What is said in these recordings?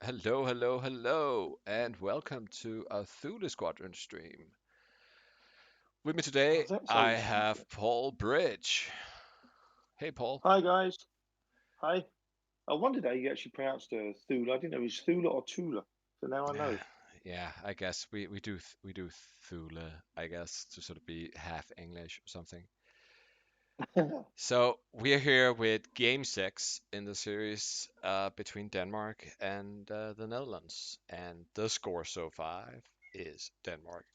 Hello, hello, hello, and welcome to a Thule Squadron stream. With me Oh, today, that's I old. have Paul Bridge. Hey, Paul. Hi guys. Hi. I wondered how you actually pronounced Thula. I didn't know it was Thula or Tula. So now I know. Yeah, I guess we do Thule, I guess, to sort of be half English or something. So we're here with Game 6 in the series between Denmark and the Netherlands, and the score so far is Denmark.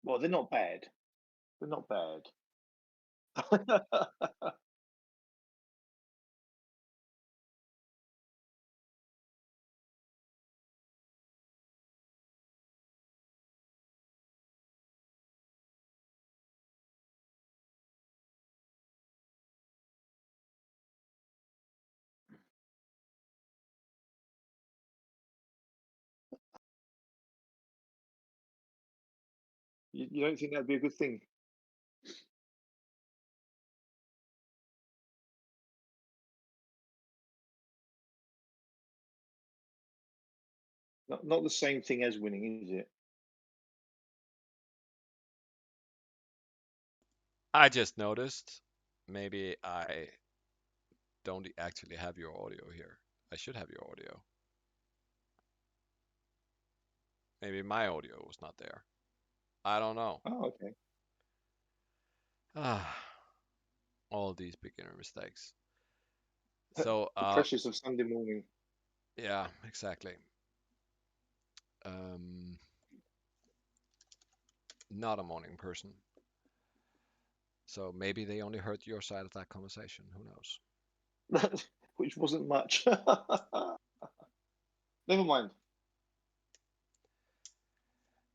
Well, they're not bad. They're not bad. You don't think that'd be a good thing? Not the same thing as winning, is it? I just noticed, maybe I don't actually have your audio here. I should have your audio. Maybe my audio was not there. I don't know. Oh, okay. Ah, all these beginner mistakes. So, The pressures of Sunday morning. yeah, exactly. Um, Not a morning person. So maybe they only heard your side of that conversation. Who knows? Which wasn't much. Never mind.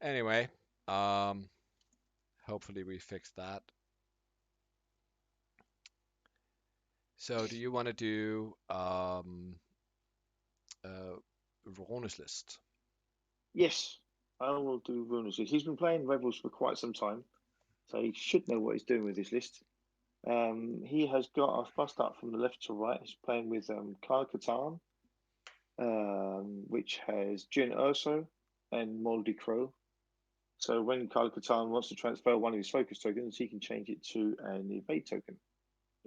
Anyway, um, hopefully we fix that. So, do you want to do Rune's list? Yes, I will do Rune's list. He's been playing Rebels for quite some time, so he should know what he's doing with this list. He has got, I'll start from the left to right. He's playing with Kyle Katarn, which has Jin Urso and Moldy Crow. So when Kyle Katarn wants to transfer one of his focus tokens, he can change it to an evade token.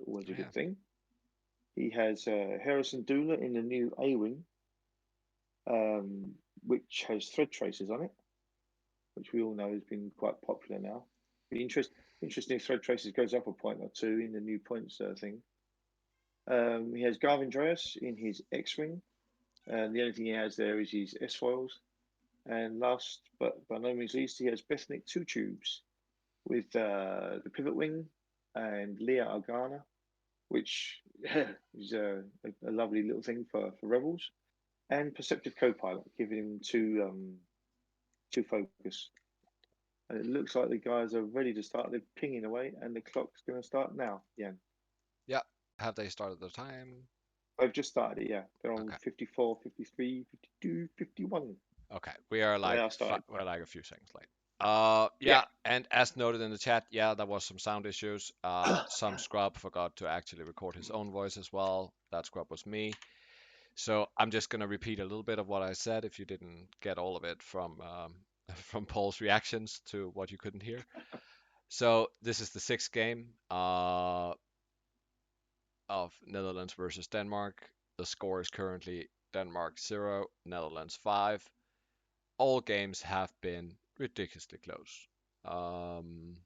Always a Yeah, good thing. He has Harrison Dula in the new A Wing, um, which has thread tracers on it, which we all know has been quite popular now. Be interesting if thread tracers goes up a point or two in the new points thing. He has Garvin Dreas in his X-Wing. The only thing he has there is his S-foils. And last but by no means least, he has Bethnic Two Tubes with the Pivot Wing and Leah Organa, which is a lovely little thing for Rebels. And Perceptive Co-Pilot, giving him two focus. And it looks like the guys are ready to start. They're pinging away, and the clock's going to start now. Yeah, yeah. Have they started the time? they've just started it. Yeah, they're on Okay, 54, 53, 52, 51. okay. We are They like are started. we're like a few seconds late. Yeah. Yeah, and as noted in the chat, yeah, there was some sound issues. Some scrub forgot to actually record his own voice as well. That scrub was me. So I'm just gonna repeat a little bit of what I said if you didn't get all of it from from Paul's reactions to what you couldn't hear. So this is the sixth game of Netherlands versus Denmark. The score is currently Denmark 0, Netherlands 5. All games have been ridiculously close. Um,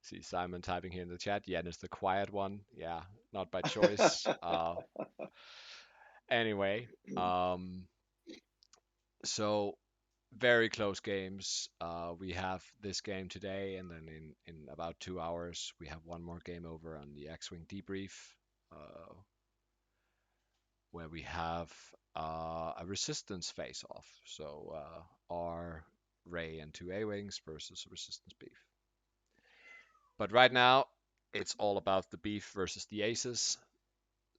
See Simon typing here in the chat. Jan is the quiet one. Yeah, not by choice. Anyway, um, so very close games. We have this game today, and then in about 2 hours, we have one more game over on the X-Wing debrief, uh, where we have a resistance face-off. So our Ray and 2 A-Wings versus Resistance Beef. But right now, it's all about the beef versus the aces.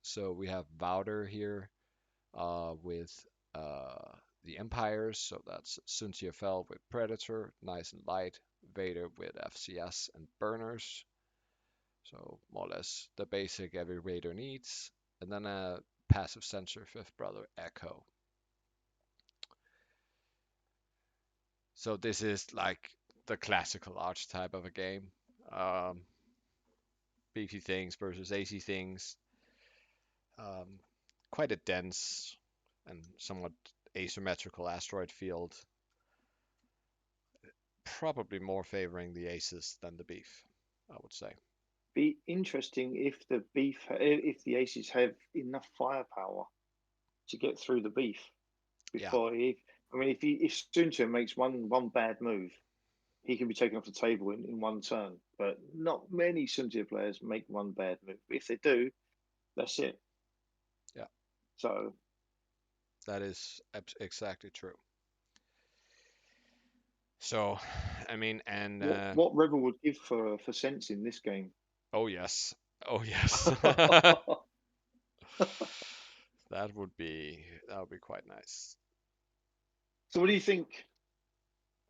So we have Wouter here with the Empires. So that's Sun Tzu with Predator, nice and light. Vader with FCS and Burners. So more or less the basic every Raider needs. And then a passive sensor, Fifth Brother Echo. So this is like the classical archetype of a game. Um, Beefy things versus AC things. Um, Quite a dense and somewhat asymmetrical asteroid field. Probably more favoring the aces than the beef, I would say. Be interesting if if the aces have enough firepower to get through the beef Yeah, before if I mean if Sunta makes one bad move, he can be taken off the table in one turn. But not many Sunta players make one bad move. If they do, that's it. yeah, So that is exactly true. So, I mean, and what Rebel would give for sense in this game? oh yes, oh yes, that would be quite nice. So what do you think?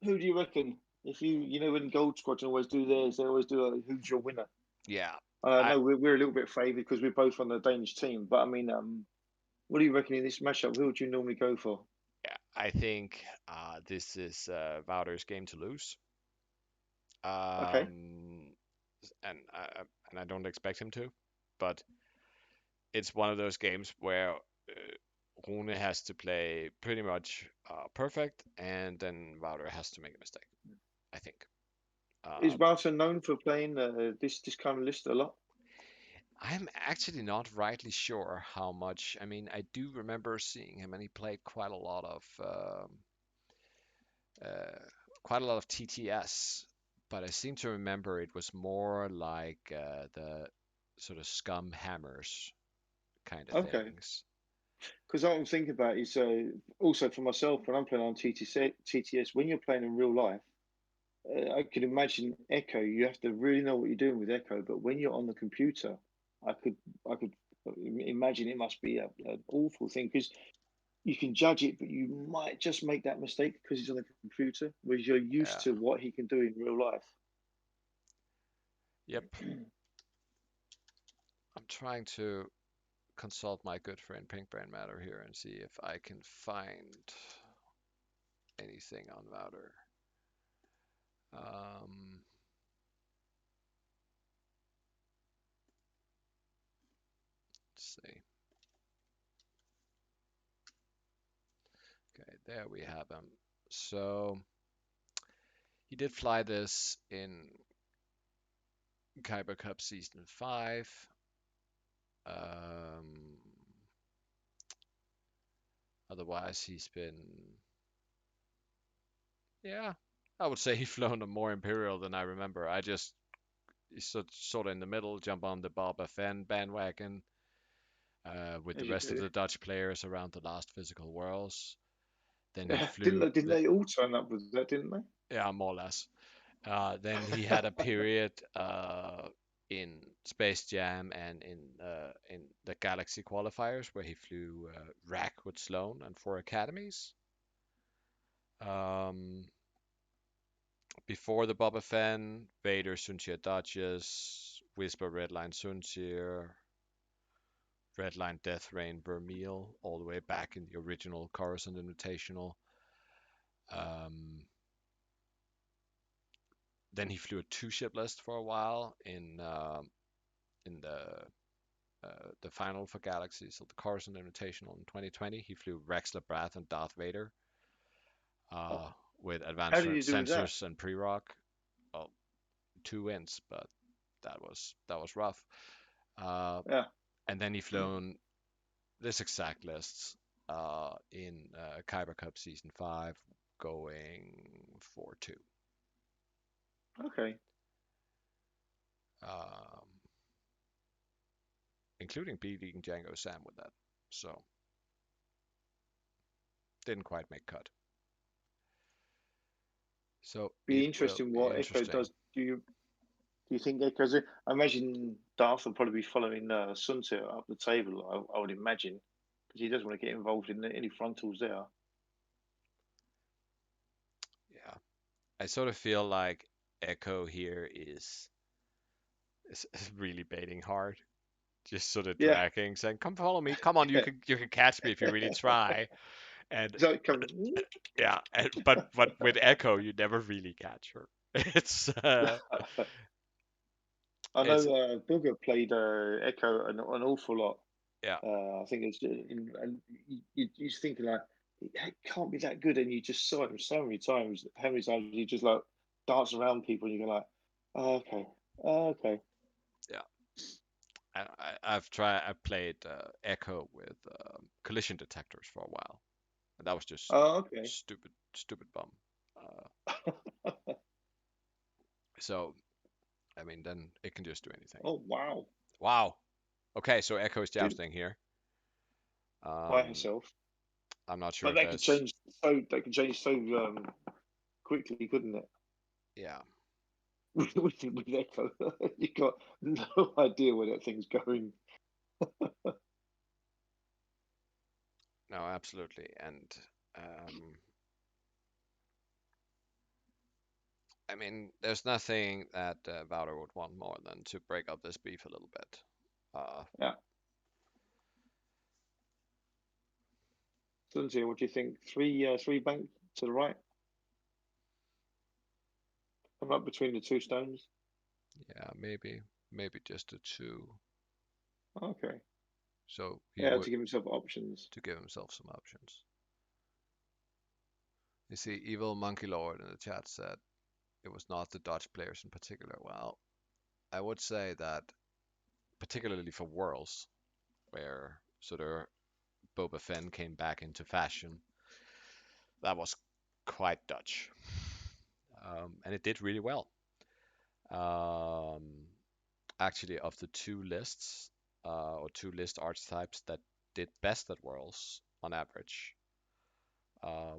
Who do you reckon? If you know when Gold Squadron always do theirs, they always do a who's your winner. Yeah, I I know we're a little bit favoured because we're both on the Danish team, but I mean, what do you reckon in this matchup? Who would you normally go for? yeah, I think this is Wouter's game to lose. Okay, Um, and I don't expect him to, but it's one of those games where Rune has to play pretty much perfect, and then Wouter has to make a mistake. I think. is Um, Wouter known for playing this kind of list a lot? I'm actually not rightly sure how much. I mean, I do remember seeing him, and he played uh, quite a lot of TTS. But I seem to remember it was more like the sort of scum hammers kind of Okay, things. because what I'm thinking about is also for myself when I'm playing on TTS, when you're playing in real life. I could imagine Echo. You have to really know what you're doing with Echo. But when you're on the computer, I could I could imagine it must be an awful thing because you can judge it, but you might just make that mistake because it's on the computer, whereas you're used Yeah. to what he can do in real life. Yep. I'm trying to consult my good friend Pink Brain Matter here and see if I can find anything on Wouter. Um, let's see. Okay, there we have him. So he did fly this in Kyber Cup Season 5. Um, Otherwise, he's been, yeah, I would say he's flown a more Imperial than I remember. He's sort of in the middle, jump on the Boba Fett bandwagon with the As you rest of do. the Dutch players around the last physical worlds. Then he Yeah, flew, didn't they all turn up with that? Didn't they? yeah, more or less. Then he had a period in Space Jam and in the Galaxy qualifiers where he flew Rack with Sloan and 4 academies. Um, Before the Boba Fett, Vader, Sunshire Duchess, Whisper, Redline Sunshire, Redline Death Rain Vermeil, all the way back in the original Coruscant Invitational. Um, then he flew a 2 ship list for a while in the final for Galaxy, so the Coruscant Invitational in 2020. He flew Rex Labrath and Darth Vader Oh, uh, with how advanced did you do with that? sensors and pre-rock. Well, 2 wins, but that was rough. Uh, Yeah. and then he flown this exact list in Kyber Cup Season 5, going 4-2, Okay. um, including beating Django Sam with that. So didn't quite make cut. So Be it will interesting be what Echo interesting. does. Do you think Echo's? I imagine Darth will probably be following Sunset up the table. I would imagine because he doesn't want to get involved in any frontals there. Yeah. I sort of feel like Echo here is really baiting hard, just sort of Yeah, dragging, saying, "Come follow me. Come on, you can catch me if you really try." And so it comes. yeah, but with Echo, you never really catch her. It's I know it's Booger played Echo an awful lot. yeah, I think it's and you're thinking like it can't be that good, and you just saw him so many times. How many times you just like dance around people, and you go like, oh, okay, oh, okay, yeah. I've played Echo with collision detectors for a while, and that was just oh, okay. stupid bum. Uh, so I mean, then it can just do anything. Oh wow, Wow. Okay, so Echo is did jousting here. by Um, herself, I'm not sure but if there's that could change so quickly, couldn't it? yeah. With Echo, you got no idea where that thing's going. No, absolutely. And um, I mean, there's nothing that Wouter would want more than to break up this beef a little bit. Uh, Yeah, Sunzi, what do you think? Three bank to the right, come up between the two stones. yeah, maybe just a two. Okay. So he Yeah, would to give himself options. to give himself some options. You see, Evil Monkey Lord in the chat said it was not the Dutch players in particular. Well, I would say that particularly for Worlds, where sort of Boba Fett came back into fashion, that was quite Dutch, and it did really well. Um, Actually, of the two lists or two list archetypes that did best at Worlds on average,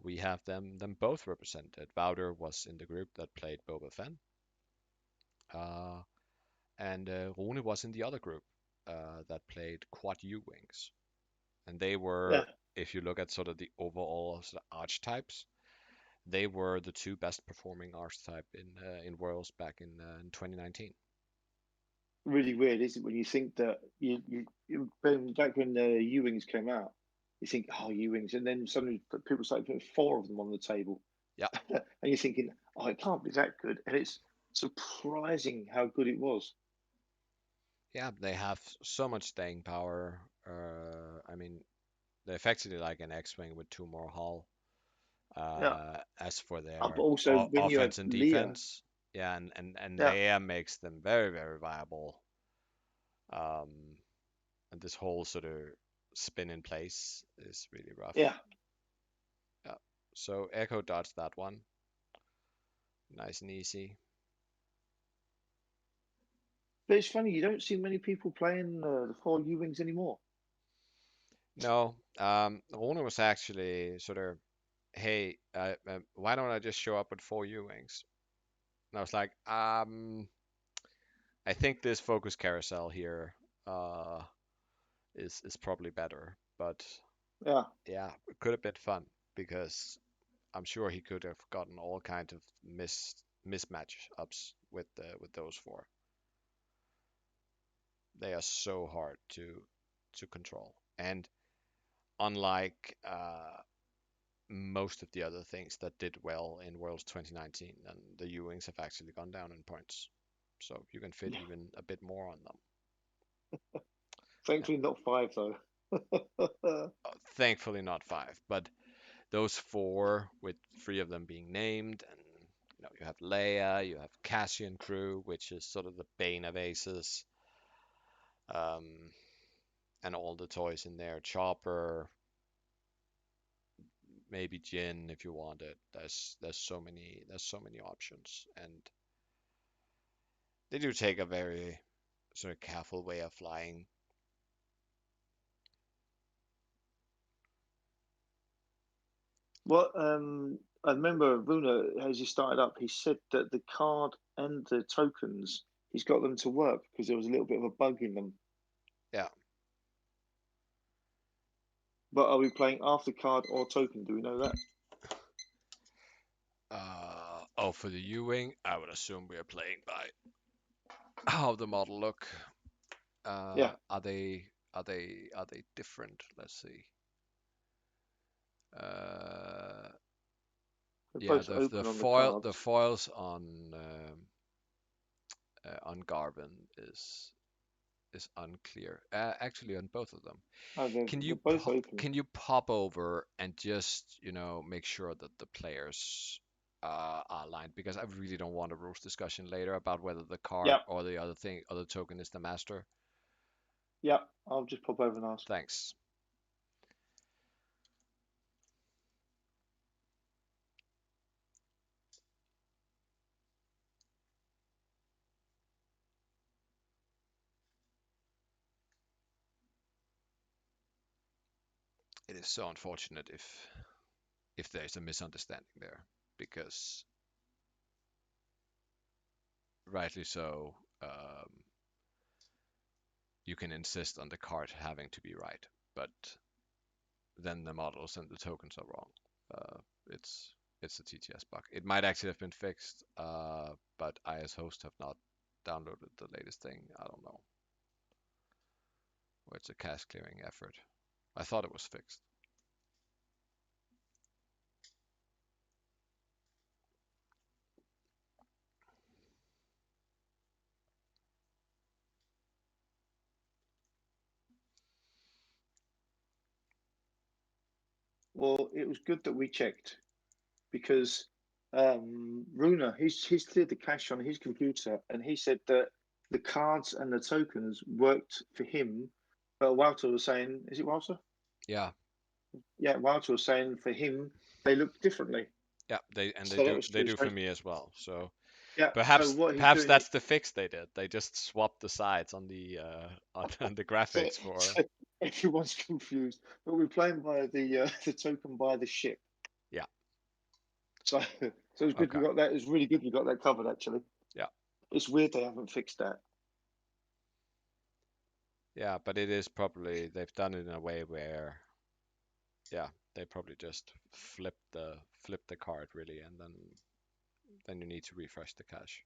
we have them both represented. Wouter was in the group that played Boba Fett, uh, and Rune was in the other group that played Quad U Wings. And they Yeah, were, if you look at sort of the overall sort of archetypes, they were the two best performing archetype in Worlds back in 2019. really weird, isn't it? When you think that back when the U-wings came out, you think, oh, U-wings, and then suddenly people started putting four of them on the table, Yeah, and you're thinking, oh, it can't be that good, and it's surprising how good it was. yeah, they have so much staying power. I mean, they're effectively like an X-wing with two more hull. Yeah, As for but their also when you had offense and Leah, defense, yeah, and yeah, Leia makes them very viable. Um, and this whole sort of spin in place is really rough. yeah. Yeah. So Echo dodged that one, nice and easy. But it's funny, you don't see many people playing the four U-wings anymore. No, Rune was actually sort of, hey, why don't I just show up with four U-wings? And I was like, I think this focus carousel here uh, is probably better, but Yeah, yeah, it could have been fun because I'm sure he could have gotten all kinds of mismatch ups with those four. They are so hard to control, and unlike most of the other things that did well in Worlds 2019, and the U-wings have actually gone down in points, so you can fit yeah. even a bit more on them. And Thankfully, not five though. thankfully not five, but those four with three of them being named, and you have Leia, you have Cassian crew, which is sort of the bane of aces, um, and all the toys in there, Chopper, maybe Jin if you want it. There's so many options, and they do take a very sort of careful way of flying. Well, I remember Rune, as he started up, he said that the card and the tokens, he's got them to work because there was a little bit of a bug in them. Yeah. But are we playing after card or token? Do we know that? Oh, for the U-wing, I would assume we are playing by how the model look. Yeah, Are they different? Let's see. Uh, they're yeah, both the open on the the cards. foils on Garvin is unclear. Actually, on both of them. Oh, Can you they're both open. pop over and just make sure that the players are aligned, because I really don't want a rules discussion later about whether the card Yeah, or the other thing or the token is the master. yeah. I'll just pop over and ask. Thanks. It is so unfortunate if there's a misunderstanding there, because rightly so, you can insist on the card having to be right, but then the models and the tokens are wrong. Uh, it's it's a TTS bug. It might actually have been fixed, but I as host have not downloaded the latest thing. I don't know. Or it's a cache clearing effort. I thought it was fixed. Well, it was good that we checked because Runa, he's cleared the cache on his computer, and he said that the cards and the tokens worked for him. But Wouter was saying, is it Wouter? Yeah, Yeah, Wouter was saying for him they looked differently. yeah. They So that do was they true. do for So me as well. So yeah, so perhaps what he's perhaps doing, that's the fix they did. They just swapped the sides on the on the so, graphics for. so everyone's confused. But we're playing by the the token by the ship. Yeah. So so it's good we Okay. got that. It's really good we got that covered actually. Yeah. It's weird they haven't fixed that. Yeah, but it is probably they've done it in a way where, yeah, they probably just flip the card really, and then you need to refresh the cache.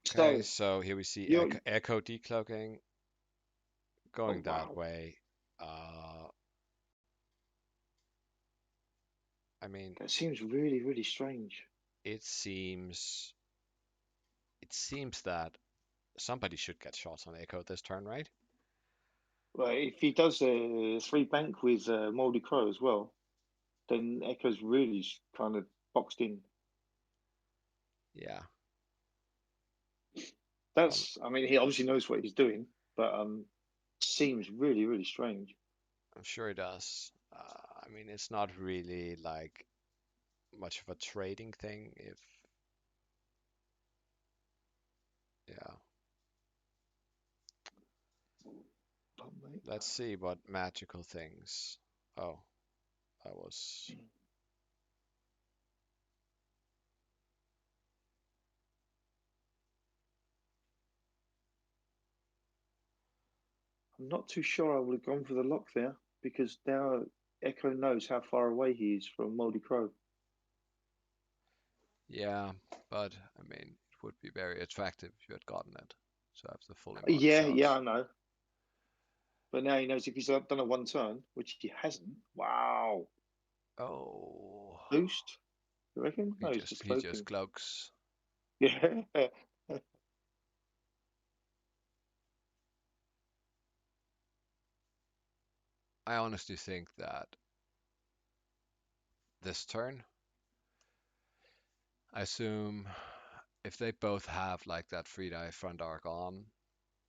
Okay, So so here we see you're echo decloaking oh going that wow. way. Uh, I mean, That seems really, really strange. it seems it seems that somebody should get shots on echo this turn, right? Well, if he does a three bank with Moldy Crow as well, then Echo's really kind of boxed in. Yeah, um, That's, I mean, he obviously knows what he's doing, but seems really, really strange. I'm sure it does. I mean, it's not really like much of a trading thing if, yeah. Oh, mate. Let's see what magical things. Oh, that was. I'm not too sure I would have gone for the lock there because now Echo knows how far away he is from Moldy Crow. Yeah, but I mean, it would be very attractive if you had gotten it. So have the fully modded Yeah, yeah, shots. I know. But now he knows if he's done a one turn, which he hasn't. Wow. Oh, Boost, you reckon? No, he's just he just cloaking. cloaks. Yeah. I honestly think that this turn, I assume if they both have like that free die front arc on,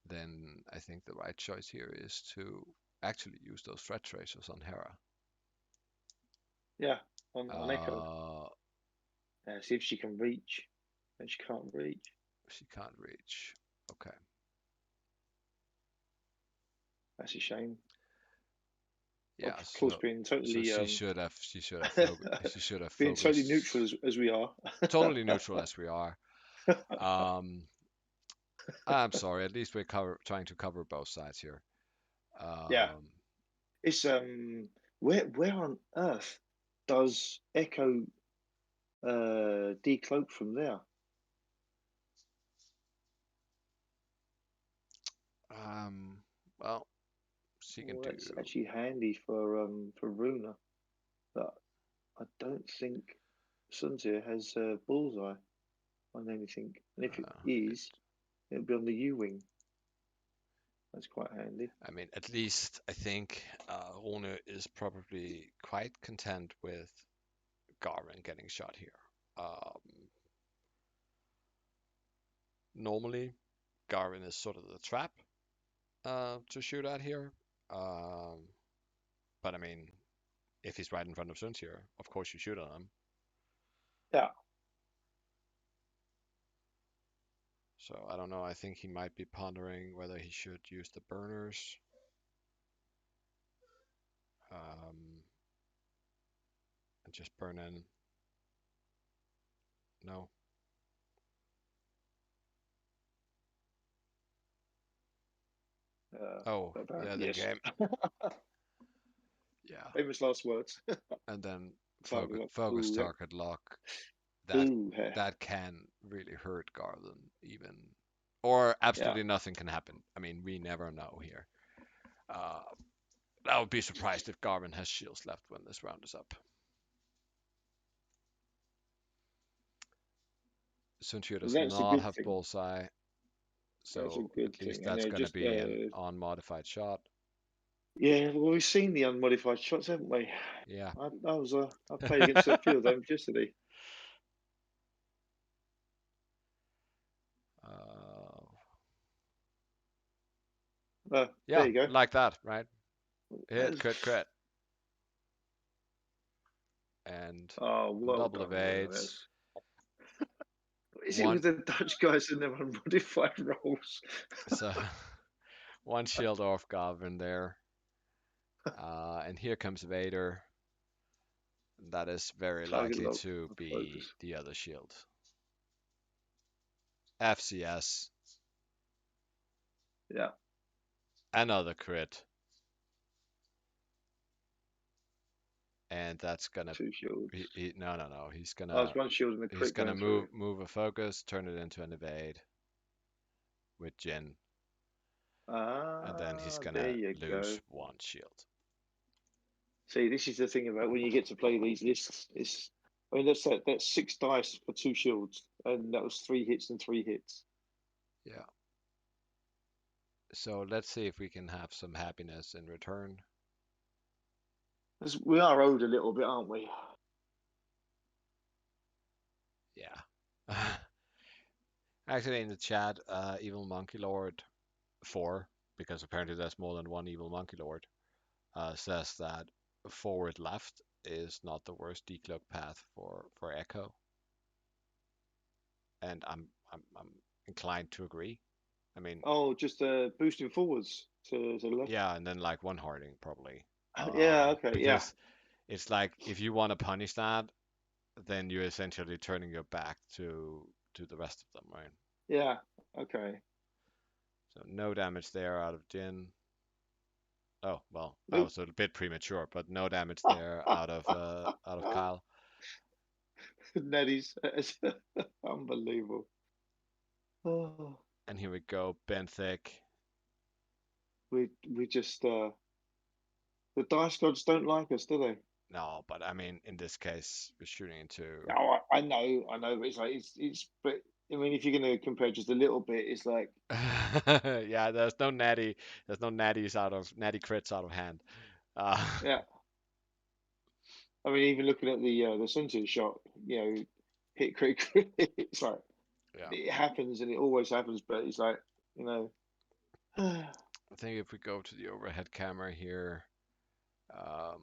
then I think the right choice here is to actually use those threat tracers on Hera. Yeah, on Echo. Uh, See if she can reach. And she can't reach. she can't reach. Okay. That's a shame. Yeah, Of course, so she should have being totally neutral focused as we are. totally neutral as we are. Um, I'm sorry, at least we're trying to cover both sides here. Yeah, Um, it's where on earth does Echo decloak from there? um, well, she can Well, do. that's actually handy for Runa, but I don't think Sunzia has bullseye on anything, and if it It, is, it'll be on the U wing. That's quite handy. I mean, at least I think Rune is probably quite content with Garvin getting shot here. Um, Normally, Garvin is sort of the trap to shoot at here. Um, but I mean, if he's right in front of Suns here, of course you shoot on him. Yeah, So I don't know. I think he might be pondering whether he should use the burners. Um, and just burn in. No. Oh, yeah, the yes. game. Yeah. Famous last words. And then Target lock. focus Ooh, target lock. That ooh, heh. that can really hurt Garland even, or Yeah. absolutely nothing can happen. I mean, we never know here. Uh, I would be surprised if Garvin has shields left when this round is up. Suntier Well, does that's a not good have thing. bullseye, That's a so good at least thing. And that's they're going to just, be an unmodified shot. yeah, well, we've seen the unmodified shots, haven't we? Yeah. I played against the field home yesterday. Uh, There yeah, you go. like that, right? Hit, That's, crit, crit, and oh, well double done, Rune. evades. That's, what is it One, with the Dutch guys and their unmodified rolls? so one shield off Garvin there. And here comes Vader. That is very Target likely lock to and be focus. the other shield. FCS, Yeah, another crit, and that's gonna. two shields. No, no, no. Oh, it's one shield and a He's crit gonna going through. move a focus, turn it into an evade with Jin, and then he's There gonna you lose go. one shield. See, this is the thing about when you get to play these lists. I mean, that's 6 dice for 2 shields, and that was 3 hits and 3 hits. Yeah. So let's see if we can have some happiness in return. 'Cause we are owed a little bit, aren't we? Yeah. Actually, in the chat, Evil Monkey Lord 4, because apparently there's more than one Evil Monkey Lord, says that forward left is not the worst decloak path for Echo, and I'm inclined to agree. I mean, Oh, just boosting forwards to the left. yeah, and then like one harding probably, Yeah, okay, yeah, because it's like if you want to punish that, then you're essentially turning your back to the rest of them, right? yeah, okay. So no damage there out of Jin. Oh well, that Nope. was a bit premature, but no damage there out of Kyle. Neddy's unbelievable. Oh, And here we go, Benthic. we just the dice gods don't like us, do they? No, but I mean, in this case, we're shooting into. Oh, I know, but it's like but I mean, if you're gonna compare just a little bit, it's like Yeah, there's no natty crits out of hand. Uh, yeah. I mean, even looking at the sunset shot, hit crit, crit, it's like yeah, it happens and it always happens, but it's like you know, I think if we go to the overhead camera here, um,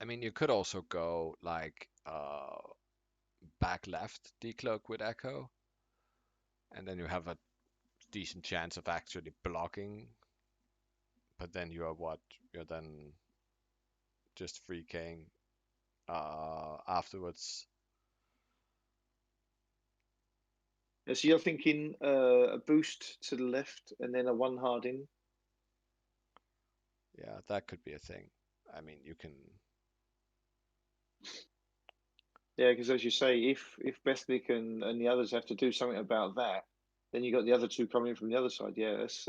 I mean, you could also go like back left decloak with Echo, and then you have a decent chance of actually blocking but then you are what? You're then just free K'ing afterwards. So you're thinking a boost to the left and then a one hard in. Yeah, that could be a thing. I mean, you can. Yeah, because as you say, if Besnick and the others have to do something about that, then you got the other two coming in from the other side. Yeah, that's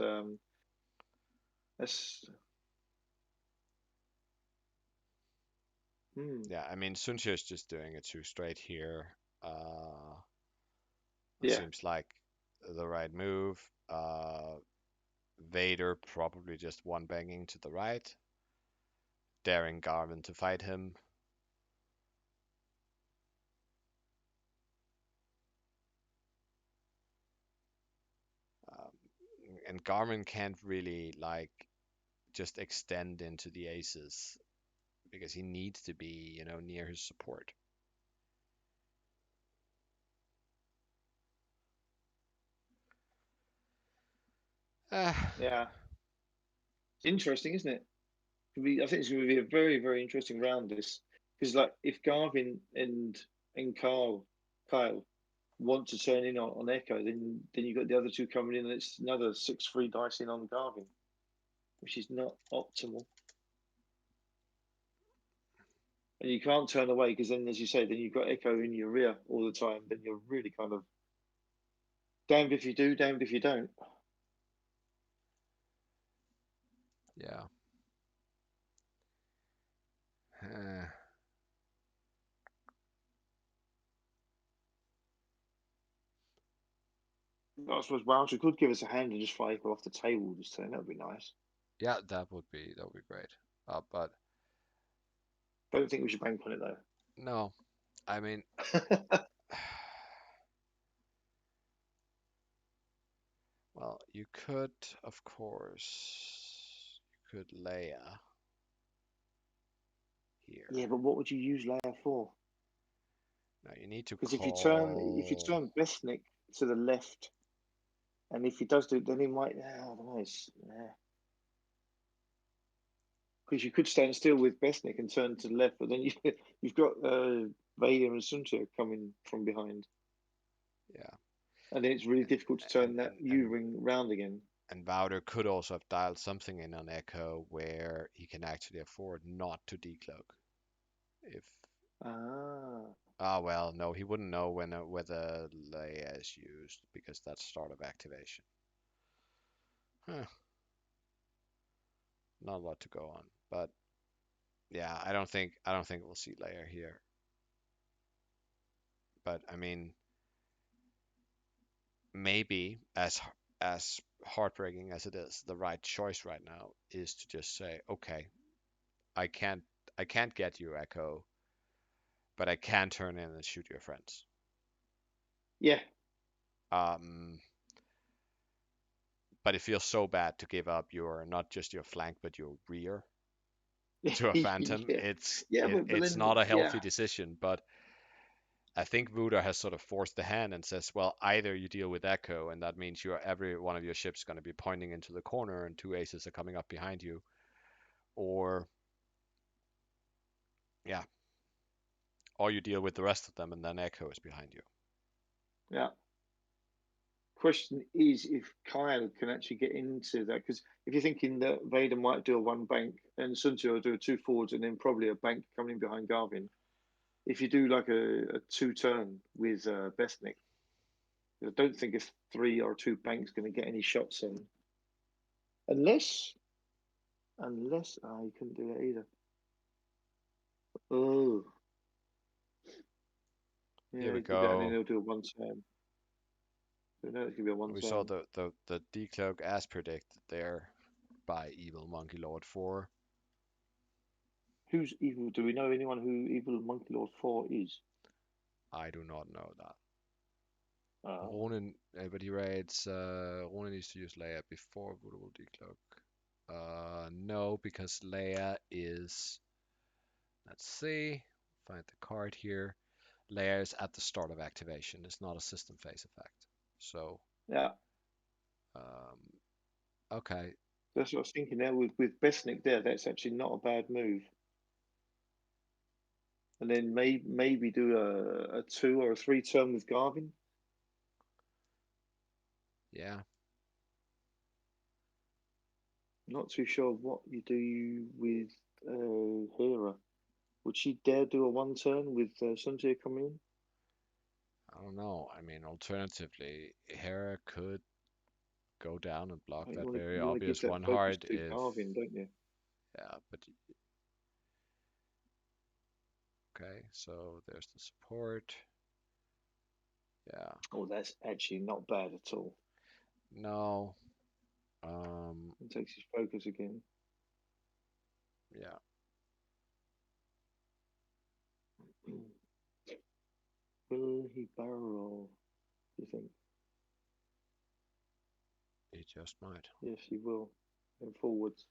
hmm, Yeah, I mean, Sunja is just doing a two straight here. Uh, it yeah, seems like the right move. Vader probably just one banging to the right, daring Garvin to fight him. Um, and Garmin can't really like just extend into the aces because he needs to be, near his support. Uh, yeah. It's interesting, isn't it? I think it's going to be a very interesting round. This because like if Garvin and Kyle want to turn in on Echo, then you've got the other two coming in, and it's another 6-3 dice in on Garvin, which is not optimal. And you can't turn away because then, as you say, then you've got Echo in your rear all the time. Then you're really kind of damned if you do, damned if you don't. yeah. Uh, I suppose Wouter could give us a hand and just fight Echo off the table this turn. That would be nice. yeah, that would be great. But Don't think we should bank on it though. no, I mean, well, you could, of course, you could Leia Yeah, here. but what would you use Leia for? Now you need to Because if you call. turn Besnick to the left, and if he does do it, then he might. I don't know. Yeah. Because you could stand still with Besnick and turn to the left, but then you've got Vader and Sunta coming from behind, Yeah, and then it's really difficult to and turn that and U and ring round again. and Wouter could also have dialed something in on Echo where he can actually afford not to decloak. If Ah, well, no, he wouldn't know whether Leia is used because that's start of activation. Huh, not a lot to go on, but yeah, I don't think we'll see Leia here. But I mean, maybe as heartbreaking as it is, the right choice right now is to just say, okay, I can't I can't get you Echo, but I can turn in and shoot your friends. yeah, Um, but it feels so bad to give up your not just your flank but your rear to a phantom. yeah, It's yeah. it, But it's then, not a yeah, healthy decision, but I think Wouter has sort of forced the hand and says, well, either you deal with Echo, and that means every one of your ships going to be pointing into the corner, and two aces are coming up behind you, or yeah, or you deal with the rest of them, and then Echo is behind you. yeah. Question is if Kyle can actually get into that because if you're thinking that Vader might do a one bank and Sunta will do a two forwards and then probably a bank coming in behind Garvin, if you do like a two turn with Besnick, I don't think a three or two bank's going to get any shots in unless you couldn't do that either. Oh, Here yeah, we he did that and then go. he'll do a one turn. So no, it's gonna be a one We saw turn. the decloak as predicted there by Evil Monkey Lord 4. Who's evil? Do we know anyone who Evil Monkey Lord 4 is? I do not know that. Uh, Rune, but he writes, Rune needs to use Leia before Voodoo will decloak. No, because Leia is, let's see, find the card here. Leia is at the start of activation. It's not a system phase effect. So, yeah, um, okay. That's what I was thinking there with Besnik there. That's actually not a bad move. And then maybe do a 2 or a 3 turn with Garvin. Yeah, Not too sure what you do with Hera. Would she dare do a 1 turn with Sunjay coming in? I don't know. I mean, alternatively, Hera could go down and block Oh, that very you want to give obvious that one focus hard to if, Garvin, don't you? yeah, but okay, so there's the support. Yeah, Oh, that's actually not bad at all. no, It takes his focus again. yeah, Will he barrel? Do you think? he just might. Yes, he will. Going forwards.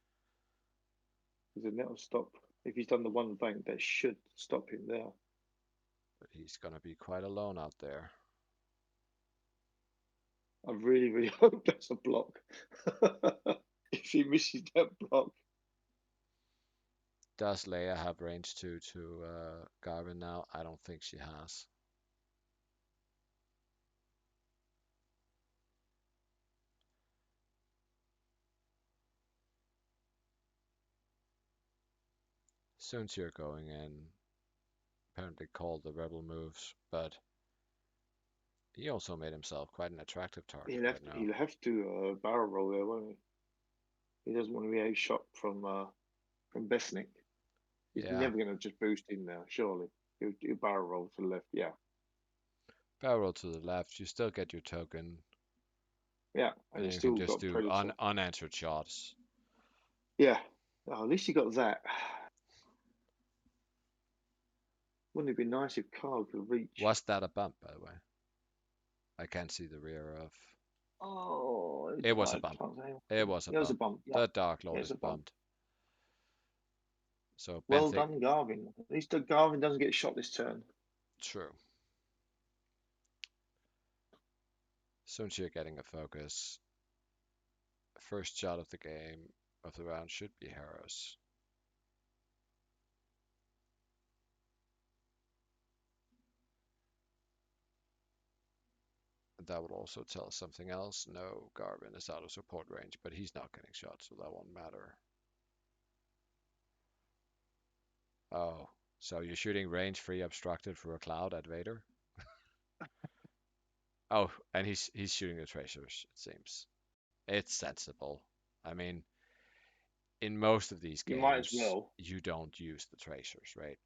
Because then that'll stop. If he's done the one bank, that should stop him there. But he's gonna be quite alone out there. I really, really hope that's a block. If he misses that block, Does Leia have range to Garvin now? I don't think she has. Since you're going in, apparently called the rebel moves, but he also made himself quite an attractive target right now. he'll have to barrel roll there, won't he? He doesn't want to be outshot from Besnik. He's Yeah, never going to just boost in there, surely. He'll barrel roll to the left, yeah. barrel to the left, you still get your token, Yeah, and and he's you can still just got do Predator. unanswered shots. Yeah. Oh, at least he got that. Wouldn't it be nice if Carl could reach? Was that a bump, by the way? I can't see the rear of. Oh, It was a I bump. can't say. It was a It was a bump. bump. Yeah, The Dark it Lord was is a bump. bumped. So Well Benthic, done, Garvin. At least Garvin doesn't get shot this turn. true. Since you're getting a focus, first shot of the game of the round should be Harris. That would also tell us something else. No, Garvin is out of support range, but he's not getting shot, so that won't matter. Oh, so you're shooting range-free obstructed for a cloud at Vader? Oh, and he's shooting the tracers, it seems. It's sensible. I mean, in most of these You might as games, well. you don't use the tracers, right?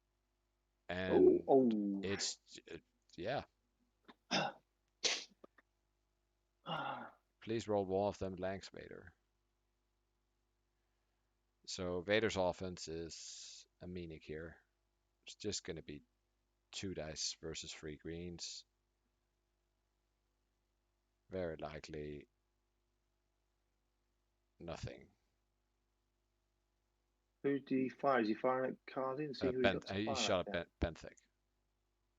Oh, And oh. it's, yeah, please roll one of them blanks, Vader. So Vader's offense is a Mimic here. It's just going to be 2 dice versus 3 greens. Very likely nothing. Who do you fire? Is he firing at Cardin? See who he got to He fire at shot there. at Benthic.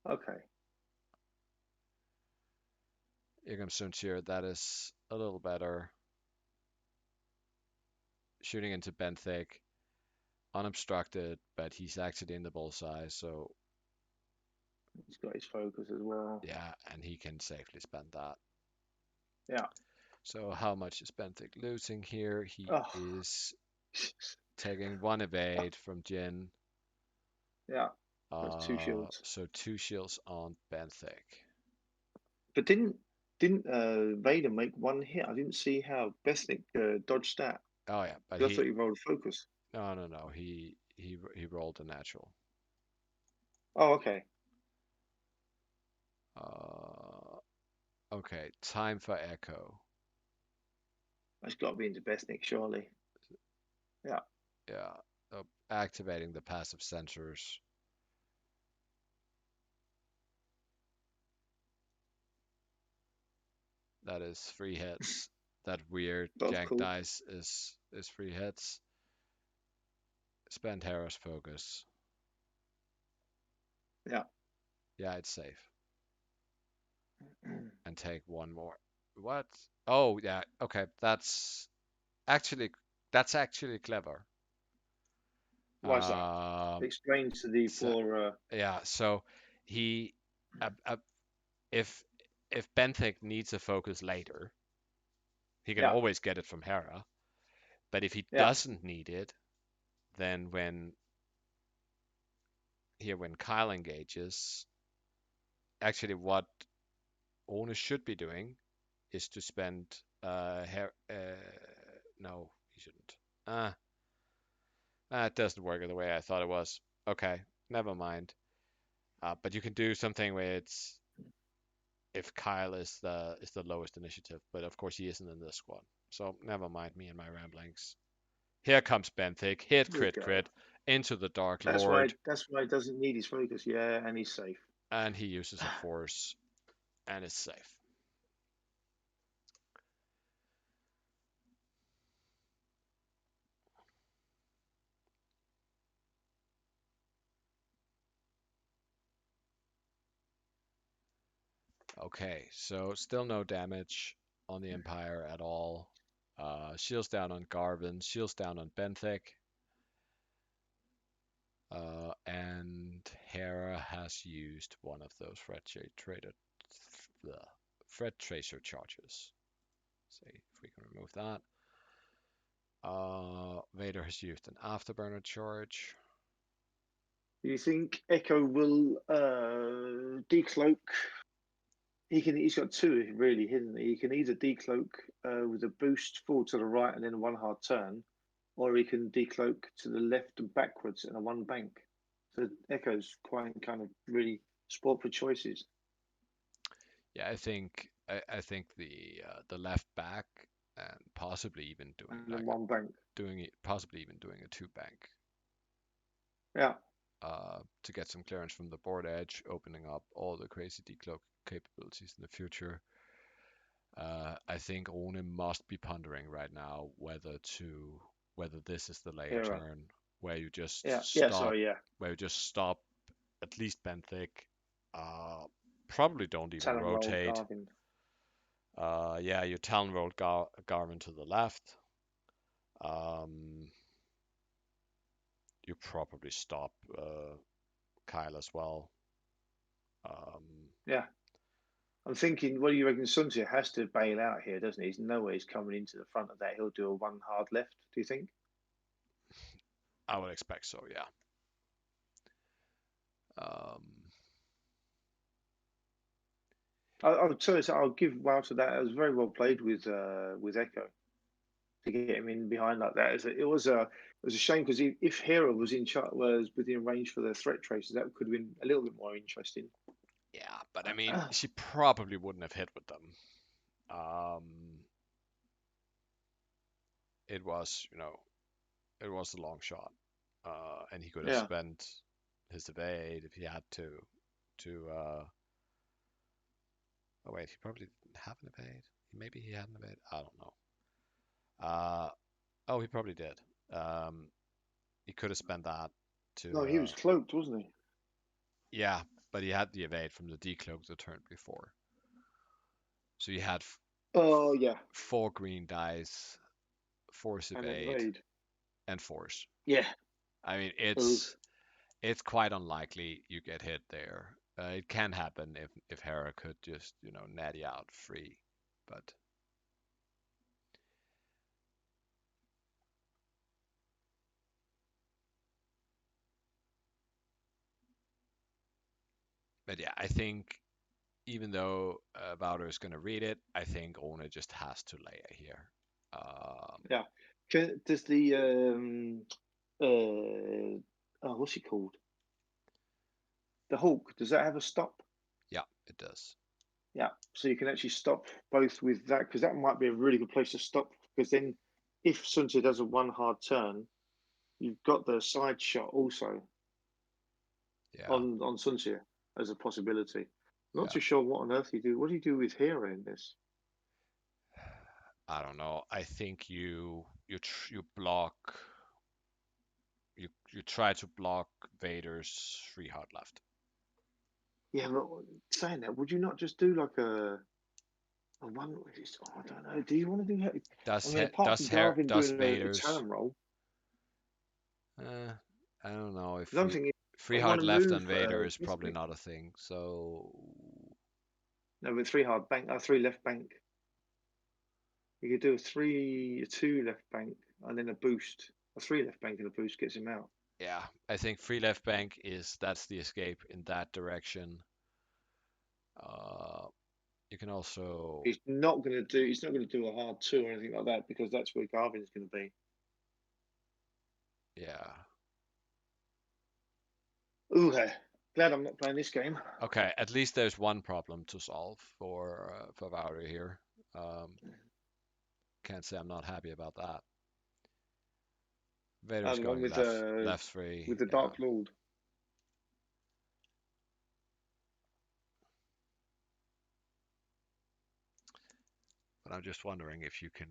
Okay. Igam Sunchir, that is a little better. Shooting into Benthic, unobstructed, but he's actually in the bullseye, so He's got his focus as well. yeah, and he can safely spend that. Yeah. So how much is Benthic losing here? He Oh. is taking one evade from Jin. Yeah. That's 2 shields. So 2 shields on Benthic. But didn't Vader make one hit? I didn't see how Besnik dodged that. Oh yeah, but I thought he rolled a focus. no. He rolled a natural. Oh, okay. Okay, time for Echo. That's got to be into Besnik, surely. Yeah. Yeah, activating the passive sensors. That is 3 hits. That weird That's Jack cool. dice is 3 hits. Spend Harris focus. Yeah. Yeah, it's safe. And take one more. What? Oh yeah, okay. That's actually That's actually clever. Why is that? Um, Explain to the so poor. yeah, so he uh, if Benthic needs a focus later, he can Yeah, always get it from Hera. But if he yeah, doesn't need it, then when Kyle engages, actually what Ona should be doing is to spend no, he shouldn't. It doesn't work the way I thought it was. Okay, never mind. But you can do something where it's if Kyle is the lowest initiative, but of course he isn't in this squad. So never mind me and my ramblings. Here comes Benthic, hit there you crit go. crit into the Dark That's why. Lord, That's why he doesn't need his focus. Yeah, and he's safe. and he uses a force and is safe. Okay, so still no damage on the Empire at all. Shields down on Garvin, shields down on Benthic, and Hera has used one of those Threat Tracer charges. See if we can remove that. Vader has used an Afterburner charge. Do you think Echo will decloak? He's got two really, hasn't he? He can either decloak with a boost forward to the right and then a one hard turn, or he can decloak to the left and backwards in a one bank. So Echo's quite kind of really sport for choices Yeah, I think the left back and possibly even doing and then like one bank. doing it possibly even doing a two bank Yeah, to get some clearance from the board edge, opening up all the crazy decloak capabilities in the future. I think Rune must be pondering right now whether this is the layer Hera. turn where you just Yeah, yeah. stop Sorry, yeah. at least Benthic. Uh, Probably don't even Talon roll rotate. Garvin. Yeah, you Talon roll Garmin to the left. Um, you probably stop Kyle as well. Um, Yeah, I'm thinking. What do you reckon? Sun Tzu has to bail out here, doesn't he? There's no way he's coming into the front of that. He'll do a one hard left. Do you think? I would expect so, yeah. Um, I'll tell you, I'll give Wouter that. It was very well played with Echo to get him in behind like that. It was a shame because if Hera was within range for the threat traces, that could have been a little bit more interesting. yeah, but I mean, she probably wouldn't have hit with them. Um, it was, it was a long shot, and he could have Yeah, spent his evade if he had to. To oh wait, he probably didn't have an evade. Maybe he had an evade. I don't know. Oh, he probably did. Um, he could have spent that no, to he was cloaked, wasn't he? yeah, but he had the evade from the decloak the turn before. So he had Oh yeah, four green dice, force and evade, evade. and force. Yeah. I mean, Oh, it's quite unlikely you get hit there. It can happen if Hera could just natty out free, but yeah, I think even though Wouter is going to read it, I think Ona just has to layer here. yeah. Does the what's he called? The Hawk. Does that have a stop? Yeah, it does. Yeah. So you can actually stop both with that because that might be a really good place to stop because then if Sun Tzu does a one hard turn, you've got the side shot also Yeah, on Sun Tzu as a possibility. Not yeah. too sure what on earth you do. What do you do with Hera in this? I don't know. I think you block you try to block Vader's free hard left. Yeah, but saying that, would you not just do like a I wonder, I don't know. Do you want to do that? I Does mean, apart from Garvin does doing a Vader's? Talon roll, I don't know if because I'm thinking free I want hard to left move on Vader is probably Bisnick. not a thing. So No, with three hard bank, three left bank. You could do a two left bank, and then a boost. A three left bank and a boost gets him out. yeah, I think free left bank that's the escape in that direction. Uh, you can also He's not going to do. He's not going to do a hard two or anything like that because that's where Garvin's going to be. yeah. Ooh, glad I'm not playing this game. Okay, at least there's one problem to solve for Wouter here. Um, can't say I'm not happy about that. Vader's The one going left three. with the Yeah, Dark Lord. but I'm just wondering if you can.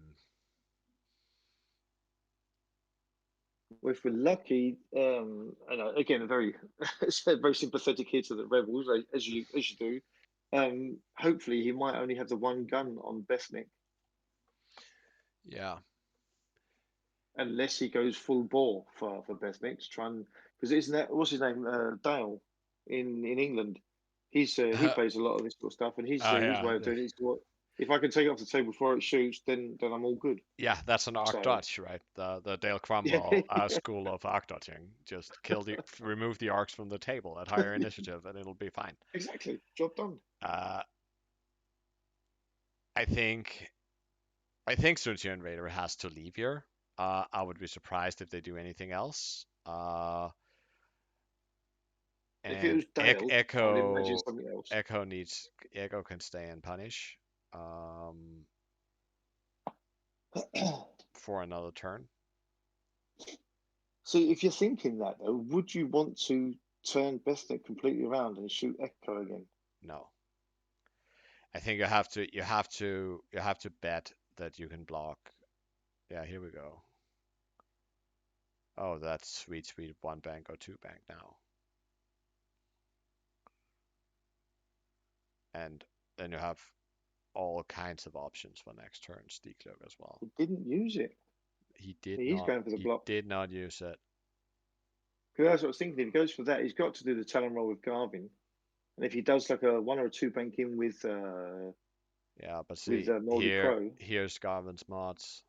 Well, if we're lucky, and again, a very very sympathetic here to the rebels, as you do. Hopefully, he might only have the one gun on Besnick, Yeah. unless he goes full bore for Besnick to try and because isn't that what's his name Dale in England? He plays a lot of this sort of stuff, and Oh his yeah, way of doing it is what if I can take it off the table before it shoots, then I'm all good. yeah. That's an arc So dodge, right? The Dale yeah, Cromwell school of arc dodging. Just remove the arcs from the table at higher initiative, and it'll be fine. exactly, job done. Uh, I think I think Sunshine Invader has to leave here. I would be surprised if they do anything else. If it And was Dale, I would imagine Echo something else. Echo can stay and punish for another turn. See, if you're thinking that though, would you want to turn Besnick completely around and shoot Echo again? No, I think you have to bet that you can block. Yeah, here we go. Oh, that's sweet, sweet one bank or two bank now. And then you have all kinds of options for next turn, Decloak as well. He didn't use it. He's going for the He block. did not use it. Because that's what I was thinking. If he goes for that, he's got to do the Talon roll with Garvin. And if he does like a one or a two bank in Yeah, but see Moldy Crow, here's Garvin's mods.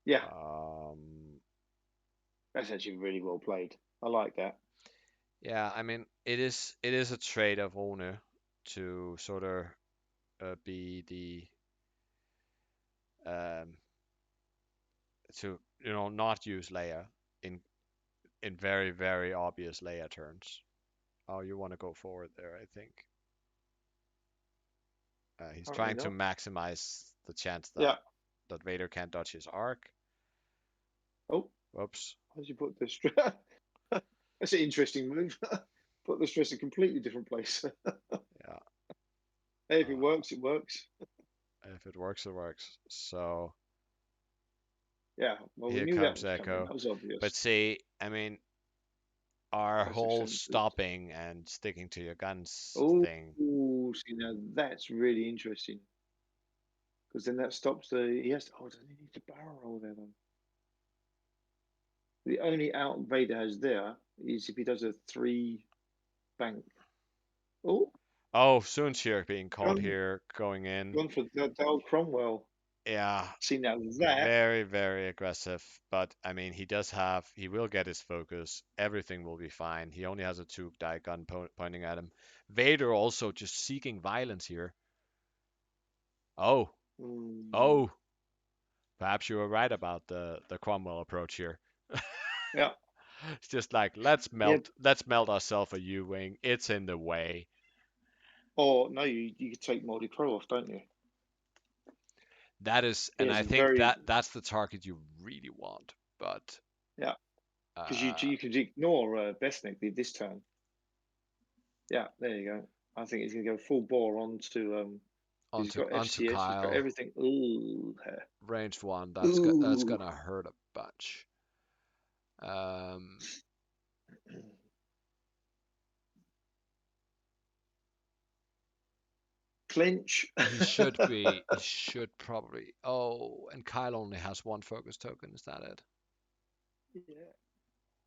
yeah, Um, that's actually really well played. I like that. yeah, I mean it is a trait of Rune to sort of be the um, to not use Leia in very obvious Leia turns. Oh, you want to go forward there, I think. He's Apparently trying to not. maximize the chance Yeah. that Vader can't dodge his arc. Oh, Whoops. how did you put the stress? That's an interesting move. Put the stress in a completely different place. Yeah. Hey, if it works, it works. If it works, it works. So Yeah, well, we here knew that comes was coming. Echo. That was obvious. But see, I mean, our That's whole actually good. stopping and sticking to your guns Oh, thing. see, now that's really interesting because then that stops the. He has to. Oh, doesn't he need to barrel roll there then? The only out Vader has there is if he does a three bank. Oh, Oh, Soonshir being called gone, here, going in. gone for Dal Cromwell. Yeah, See, now that. very aggressive. But I mean, he will get his focus. Everything will be fine. He only has a two die gun pointing at him. Vader also just seeking violence here. Oh, Mm, oh, perhaps you were right about the Cromwell approach here. yeah, It's just like yeah. let's melt ourselves a U-wing. It's in the way. Or no, you could take Moldy Crow off, don't you? That is, He and has I a think very that's the target you really want. But yeah, because uh, you could ignore Besnick this turn. Yeah, there you go. I think he's going to go full bore onto. He's got onto FCS. He's got Kyle, everything. Ooh, ranged one. That's ooh. gonna hurt a bunch. Um, Clinch. He should be. He should probably. Oh, and Kyle only has one focus token. Is that it? Yeah.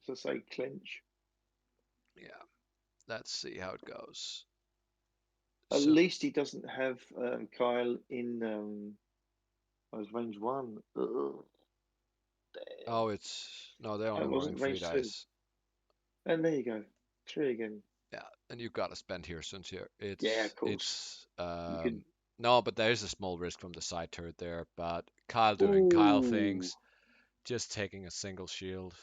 So say clinch. Yeah. Let's see how it goes. At So, least he doesn't have Kyle in as range one. Ugh, oh, it's no. They're only it wearing wasn't three range two. dice. And there you go. Three again. Yeah, and you've got to spend here since here. Yeah, of It's course. it's You could. no, but there is a small risk from the side turret there. But Kyle doing Kyle Ooh, things, just taking a single shield.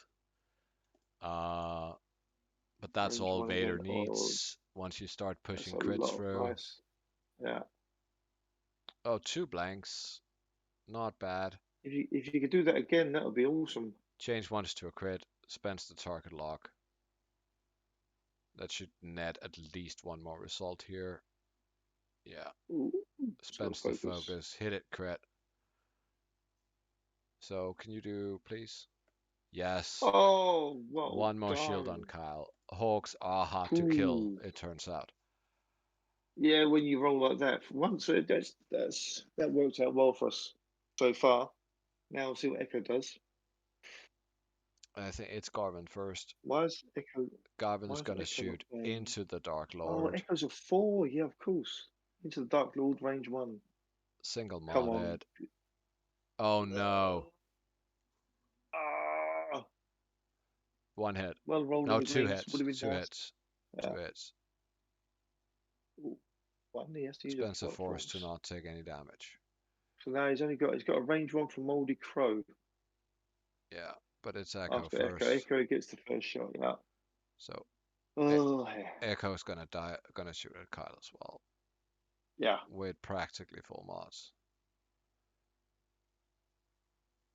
Uh, but that's range all one Vader again. Oh, needs once you start that's pushing a crits lot of through. dice. Yeah. Oh, two blanks, not bad. If you could do that again, that would be awesome. Change once to a crit, spends the target lock. That should net at least one more result here. Yeah, Ooh, it's got spends the focus. focus, hit it, crit. So can you do, please? Yes. Oh, well One more shield on done. Kyle. Hawks are hard to kill, Ooh. it turns out. Yeah, when you roll like that, for once that worked out well for us so far. Now we'll see what Echo does. I think it's Garvin first. Why is Echo? Garvin Why is is gonna Echo not shoot playing? into the Dark Oh, Lord. Echo's a four. Yeah, of course. Into the Dark Lord, range one. Single Come on. modded. Oh no. Ah, One hit. well rolled in No, the two greens. Would hits. have been Two nice. hits. Yeah. Two hits. Ooh, one. He has to use a Spends a fort force to force. not take any damage. So now he's got a range one from Moldy Crow. Yeah, but it's Echo After Echo, first. Echo gets the first shot. Yeah. So Oh yeah. Echo's gonna die, gonna shoot at Kyle as well, Yeah. with practically full mods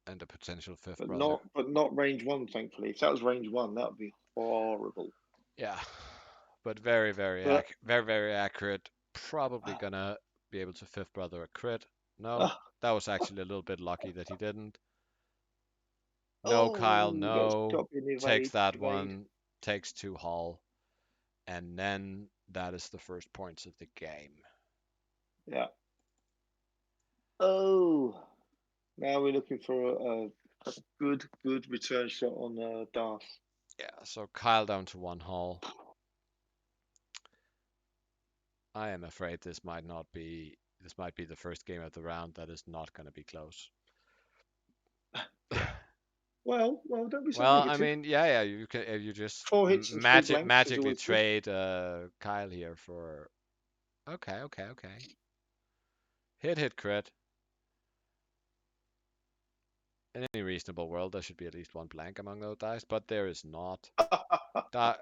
and a potential fifth But brother. not range one, thankfully. If that was range one, that would be horrible. Yeah, but very, But very, very accurate. Probably gonna be able to fifth brother a crit. No, that was actually a little bit lucky that he didn't. No, Kyle, oh, that's no. got to be an Takes evade. that Evade. one, takes two hull, and then that is the first points of the game. Yeah. Oh, now we're looking for a good return shot on Darth. Yeah, so Kyle down to one hull. I am afraid this might not be. This might be the first game of the round that is not going to be close. Yeah. Well, don't be so Well, I negative. mean, yeah, you can if you just Four hits and three blanks is magically always good. trade Kyle here for. Okay, okay, okay. Hit crit. In any reasonable world, there should be at least one blank among those dice, but there is not. Da-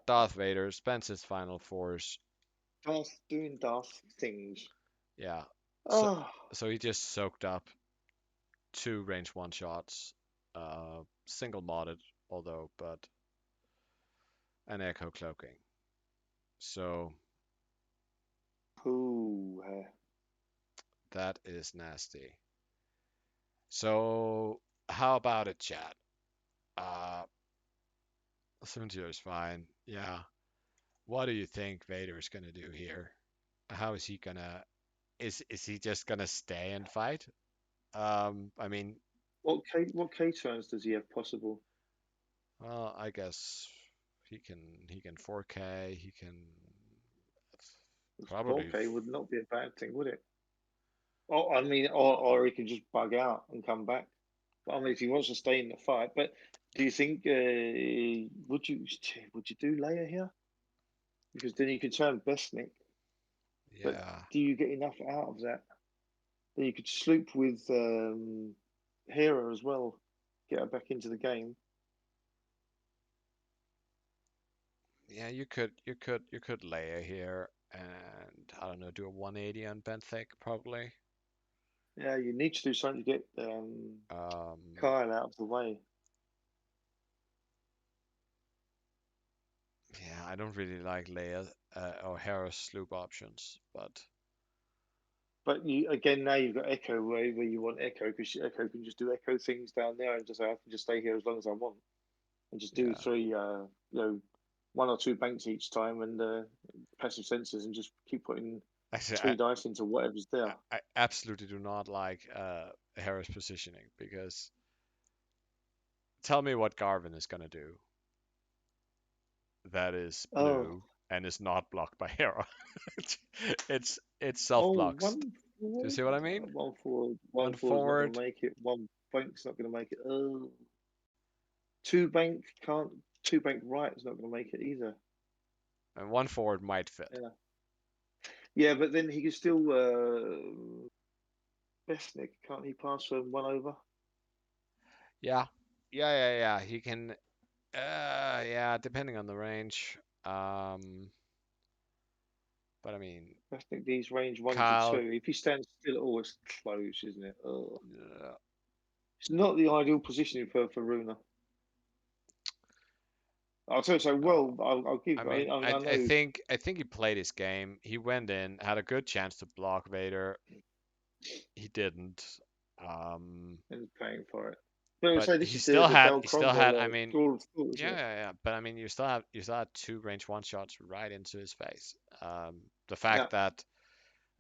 Darth Vader spends his final force. Darth doing Darth things. Yeah, so Oh, so he just soaked up two range one shots, single modded, although, but an echo cloaking. So ooh. that is nasty. So how about it, chat? Uh, Sunjir is fine. Yeah. What do you think Vader is gonna do here? How is he gonna? Is he just gonna stay and fight? I mean, What K turns does he have possible? well, I guess he can 4K. He can probably 4K would not be a bad thing, would it? I mean, or he can just bug out and come back. But I mean, if he wants to stay in the fight, but do you think would you do Leia here? Because then you could turn Besnik, but yeah. do you get enough out of that? Then you could sloop with Hera as well, get her back into the game. Yeah, you could Leia here and I don't know, do a 180 on Benthic probably. Yeah, you need to do something to get Um, Kyle out of the way. yeah, I don't really like Leia or Hera's sloop options, but But you again now you've got Echo where you want Echo because Echo can just do Echo things down there and just say I can just stay here as long as I want and just do yeah, three one or two banks each time and passive sensors and just keep putting I, say- 3 dice into whatever's there. I absolutely do not like Harris positioning because tell me what Garvin is gonna do that is Oh, blue and is not blocked by Hera. It's self oh, blocks. one Do you forward, see what I mean? one forward, One one forward's not going forward to make it. One bank's not going to make it. Oh, two bank can't. Two bank right is not going to make it either. and one forward might fit. Yeah, yeah, but then he can still Besnik, can't he pass from one over? Yeah, yeah. He can. Yeah, depending on the range. But I mean, Besnik needs range 1 to 2. Kyle. If he stands still, oh, it's close, isn't it? Oh, Uh, it's not the ideal positioning for Rune. I'll tell you so. uh, Well, I'll give. I mean, I know I think he played his game. He went in, had a good chance to block Vader. He didn't. Um, and paying for it. But I but say this he is still the had Del he still had. I Cromwell mean, School of Thought, isn't yeah, it? yeah, yeah. But I mean, you still had two range one shots right into his face. The fact Yeah.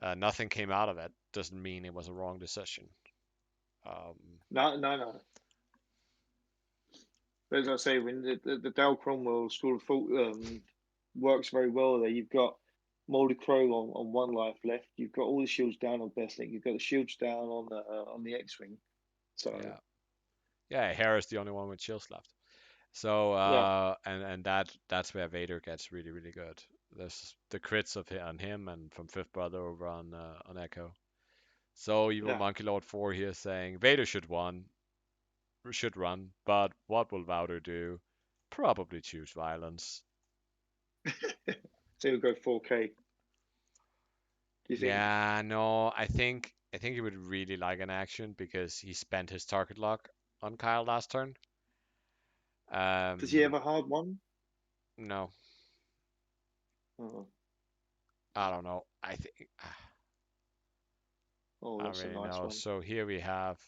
that nothing came out of it doesn't mean it was a wrong decision. Um, No, no, no. But as I say, when the Del Cromwell School of Thought works very well there, you've got Moldy Crow on one life left. You've got all the shields down on Bestnik. You've got the shields down on the X-wing. So yeah, yeah. Hera's the only one with shields left. So yeah, and that's where Vader gets really really good. There's the crits on him and from Fifth Brother over on Echo. So Evil yeah. Monkey Lord 4 here saying Vader should run, but what will Wouter do? Probably choose violence. So you'll go 4K. Do you think? Yeah, no, I think he would really like an action because he spent his target lock on Kyle last turn. Does he have Um, a hard one? no, Oh, I don't know. oh, I don't that's a really nice know. one. So here we have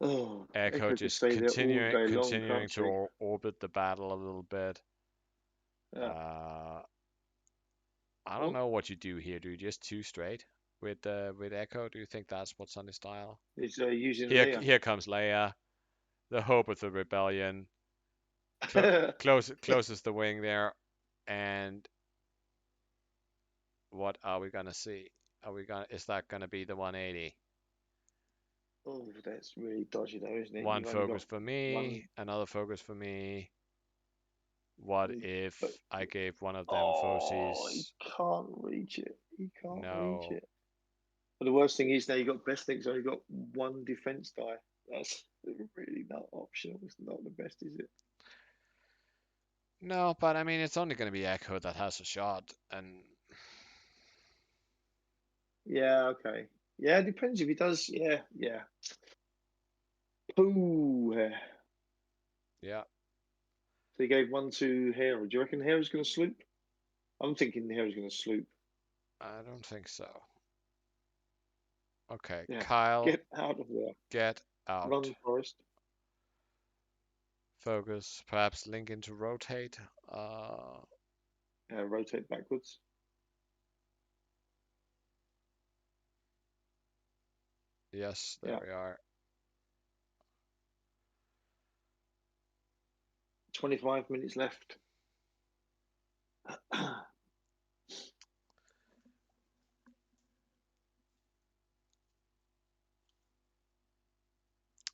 Oh, Echo Echo could just stay there all day long, continuing can't to she? orbit the battle a little bit. Yeah. Uh, I don't Oh, know what you do here. Do you just two straight with Echo? Do you think that's what's on his style? he's using Leia. Here comes Leia, the hope of the rebellion. Closes the wing there, and what are we gonna see? Are we gonna? Is that gonna be the 180? Oh, that's really dodgy though, isn't it? One You've only focus got for one. me, another focus for me. What But if I gave one of them oh, he Fosies? can't reach it. He can't reach No. it. But the worst thing is now you got Bestnik's only got one defense die. That's really not optional. It's not the best, is it? No, but I mean, it's only going to be Echo that has a shot, and Yeah, okay. Yeah, it depends if he does. Yeah, yeah. Ooh. yeah, So he gave one to Hera. Do you reckon Hera's going to sloop? I'm thinking Hera's going to sloop. I don't think so. Okay, Yeah. Kyle, Get out of there. get out. Run, Forest. Focus, perhaps link into rotate. Rotate backwards. Yes, there Yeah. we are. 25 minutes left.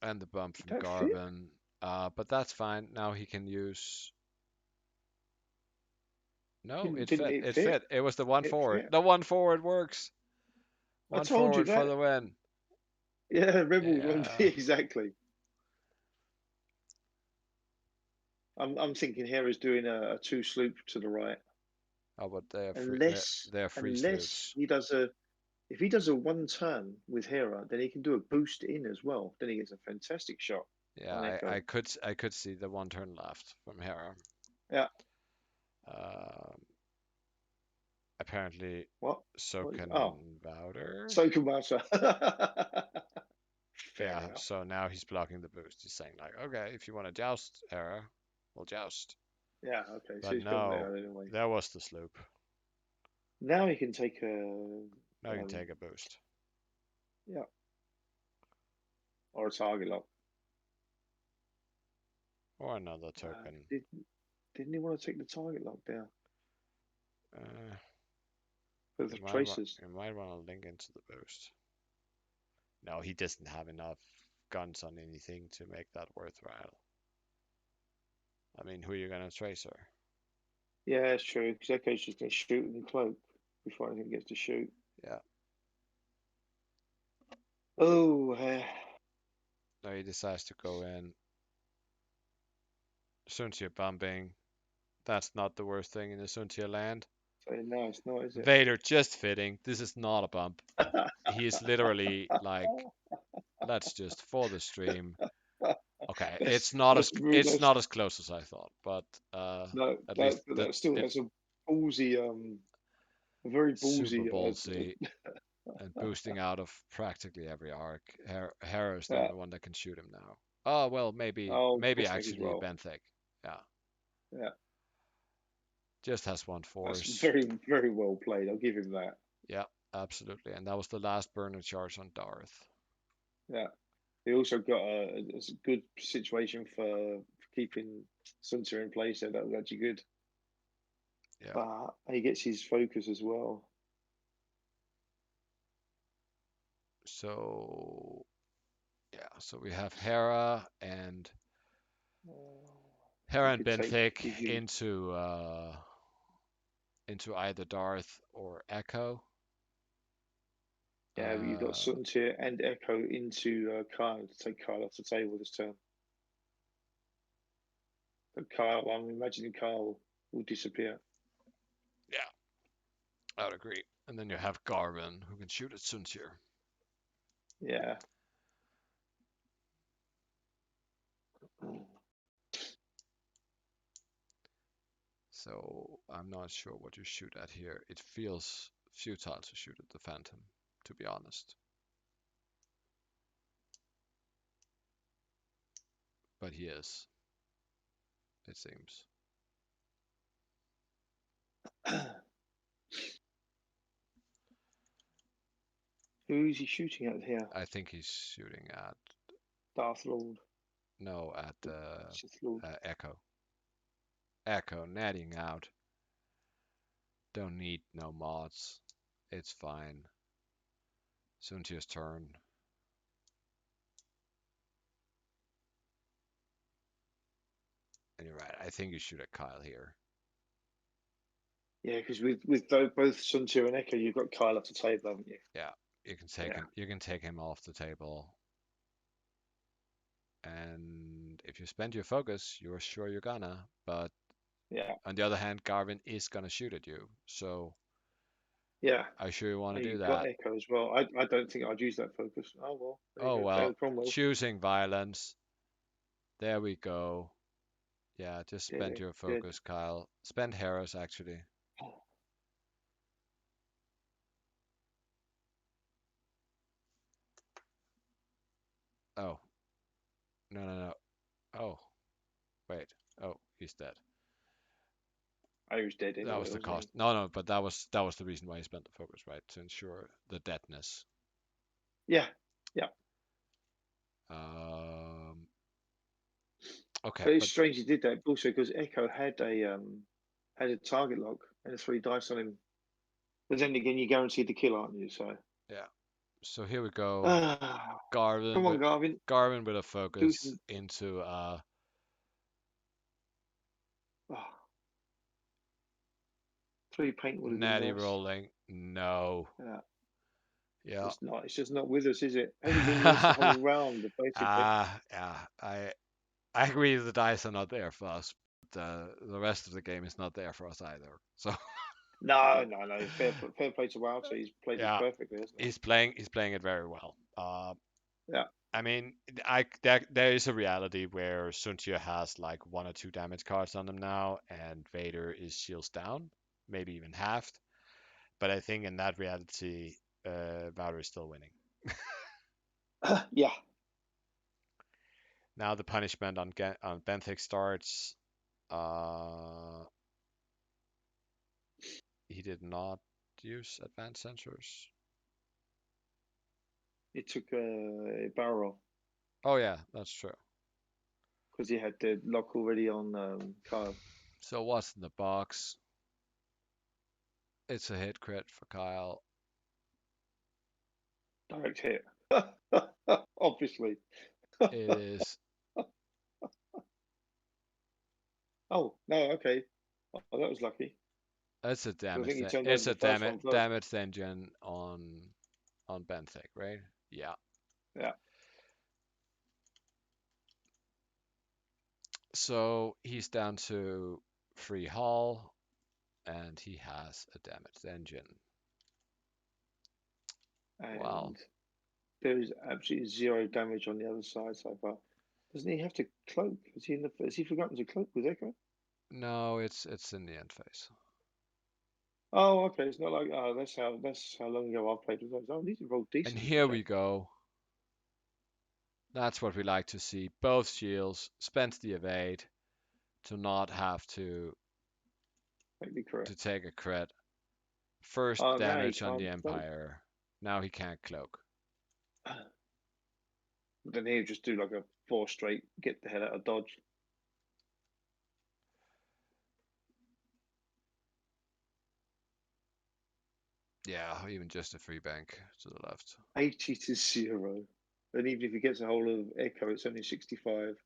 And the bump from That fit? Garvin. But that's fine. Now he can use. No, it Didn't fit. it It fit? fit. It was the one It forward. fit. The one forward works. I One told you forward for that. the win. Yeah, Rebels won't be Yeah. exactly. I'm thinking Hera's doing a two sloop to the right. Oh, but they are free. Unless They're free unless sloops. he does a if he does a one turn with Hera, then he can do a boost in as well. Then he gets a fantastic shot Yeah, on Echo. I could see the one turn left from Hera. Yeah. Um, Apparently, What? so What is can oh, Wouter. so Kumasa. Fair Yeah, enough. so now he's blocking the boost. He's saying like, okay, if you want to joust, Hera, we'll joust. Yeah, okay. So But he's gone no, there anyway. there was the sloop. Now he can take a Now you can take a boost. yeah, or a target lock. Or another token. Didn't he want to take the target lock down Uh, for the tracers? you might want to link into the boost. No, he doesn't have enough guns on anything to make that worthwhile. I mean, who are you going to tracer? Yeah, it's true. Because Echo's just going to shoot and cloak before anything gets to shoot. Yeah. Oh, No, he decides to go in. Suntia bumping. That's not the worst thing in the Suntia land. so no, it's not, is it? Vader just fitting. This is not a bump. He is literally like, let's just for the stream. Okay, it's not as close as I thought, but no, at least that's a ballsy, a very super ballsy. ballsy and boosting out of practically every arc. Hera's the Yeah. only one that can shoot him now. Oh well, Oh, maybe Benthic as actually well. Benthic. Yeah, Yeah, just has one that's force. very, very well played. I'll give him that. Yeah, absolutely. And that was the last burner charge on Darth. Yeah. He also got a good situation for keeping Sunter in place, so that was actually good. Yeah. But he gets his focus as well. So yeah, so we have Hera and He Hera and could Benthic give you. into either Darth or Echo. Yeah, but you've got Sunter and Echo into Kyle to take Kyle off the table this turn. But Kyle, I'm imagining Kyle will disappear. Yeah, I would agree. And then you have Garvin who can shoot at Suntir. Yeah. So I'm not sure what you shoot at here. It feels futile to shoot at the Phantom, to be honest. But he is, it seems. Who is he shooting at here? I think he's shooting at Darth Lord. no at Sith Lord. Echo. Echo netting out. Don't need no mods. It's fine. Suntir's turn. And you're right. I think you shoot at Kyle here. Yeah, because with both Sunter and Echo, you've got Kyle off the table, haven't you? Yeah, you can take him. You can take him off the table. And if you spend your focus, you're sure you're gonna. But yeah, on the other hand, Garvin is gonna shoot at you. So yeah. I sure you want And to do you've got that. Echo as well. I don't think I'd use that focus. Oh well, there Oh you go. well, Down Cromwell. choosing violence. There we go. Yeah, just spend Good, your good. focus, Kyle. Spend Harris actually. Oh, no. Oh, wait. Oh, he's dead. I was dead That anyway, was the wasn't he? cost. No, but that was the reason why he spent the focus, right? To ensure the deadness. Yeah, yeah. Um, okay, But it's but strange he did that also because Echo had a target lock and a 3 dice on him. But then again, you're guaranteed the kill, aren't you? So yeah. So here we go. ah, Garvin come on, with Garvin, Garvin with a do focus some. into Ah, 3 paint would have been natty nice. rolling. No. Yeah, it's Yeah. just not. It's just not with us, is it? Hasn't been with us the whole round, basically. Yeah. I agree the dice are not there for us, but the rest of the game is not there for us either. So No, no, no. Fair play to Wouter. He's played it yeah, perfectly, hasn't he? he's playing it very well. Yeah, I mean, there is a reality where Suntia has like 1 or 2 damage cards on him now, and Vader is shields down, maybe even halved. But I think in that reality, Wouter is still winning. yeah. Now the punishment on Benthic starts. Uh, he did not. use advanced sensors? It took a barrel Oh yeah, that's true. because he had the lock already on Kyle. So what's in the box? It's a hit crit for Kyle. Direct hit. Obviously. It is. Oh, no, okay. Oh, that was lucky. It's a 'Cause I think damage. he turned over It's a the first one first. damage engine on Benthic, right? Yeah. Yeah. So he's down to free hull, and he has a damaged engine. Wow. And there is absolutely zero damage on the other side so far. Doesn't he have to cloak? Has he forgotten to cloak with Echo? No, it's in the end phase. Oh, okay. It's not like that's how long ago I played with those. Oh, these have rolled And decently here today. we go. That's what we like to see. Both shields spends the evade to not have Maybe correct. to take a crit. First Oh, now he damage on the can't cloak. Empire. Now he can't cloak. But then he'll just do like a four straight, get the hell out of dodge. Yeah, even just a free bank to the left. 80 to 0. And even if he gets a hold of Echo, it's only 65.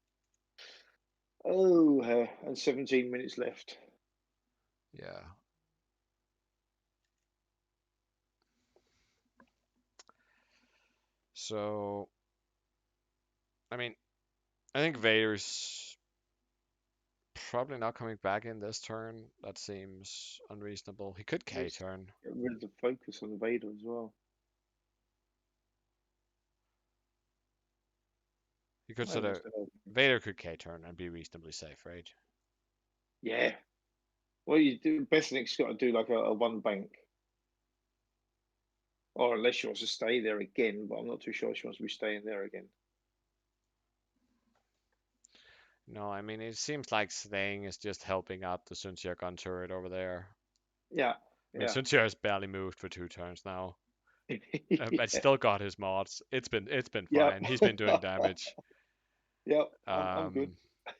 Oh, and 17 minutes left. Yeah. So, I mean, I think Vader's probably not coming back in this turn. That seems unreasonable. He could K Let's turn. get rid of the focus on the Vader as well. He could I sort of must have. Vader could K turn and be reasonably safe, right? Yeah. Well, you do. Bethany's got to do like a one bank, or unless she wants to stay there again. But I'm not too sure she wants to be staying there again. No, I mean it seems like staying is just helping out the Suntia gun turret over there. Yeah. I mean Yeah. Suntia has barely moved for 2 turns now. But Yeah. still got his mods. It's been Yep. fine. He's been doing damage. Yep. I'm good. Um,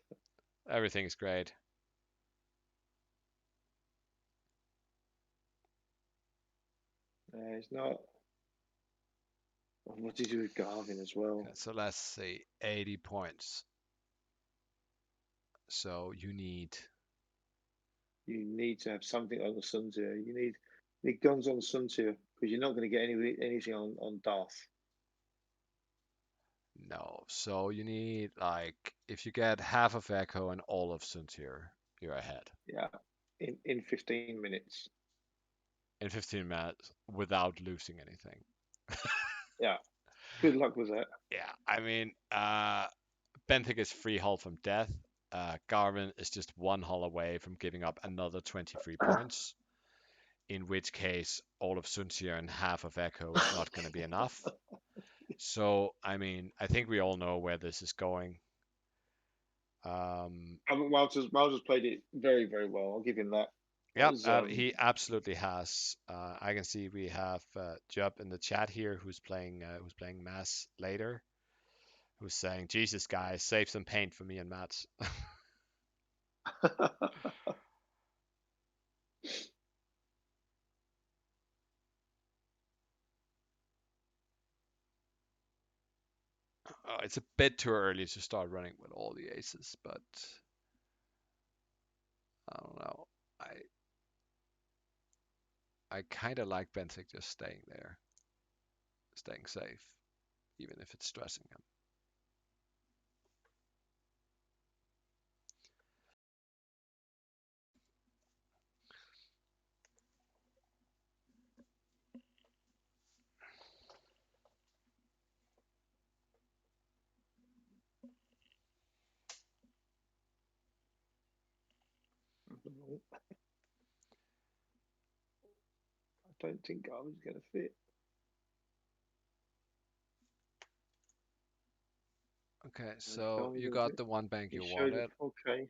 everything's great. It's not. What did you do with Garvin as well? Okay, so let's see, 80 points. So you You need to have something on the Suntier. You need guns on Suntier because you're not going to get anything on Darth. no. So you need like if you get half of Echo and all of Suntir, you're ahead Yeah. In 15 minutes. in 15 minutes without losing anything. Yeah. Good luck with that. Yeah, I mean, Benthic is free hull from death. Garvin is just one hull away from giving up another 23 points, in which case all of Suntir and half of Echo is not going to be enough. So, I mean, I think we all know where this is going. Wowzer's played it very, very well. I'll give him that. That Yeah, was he absolutely has. I can see we have Jubb in the chat here who's playing Mass later, who's saying, "Jesus, guys, save some paint for me and Matt." It's a bit too early to start running with all the aces, but I don't know. I kind of like Benthic just staying there, staying safe, even if it's stressing him. I don't think Garvin's going to fit. Okay, so Garvin's you going to got fit. the one bank He you showed a wanted. 4K.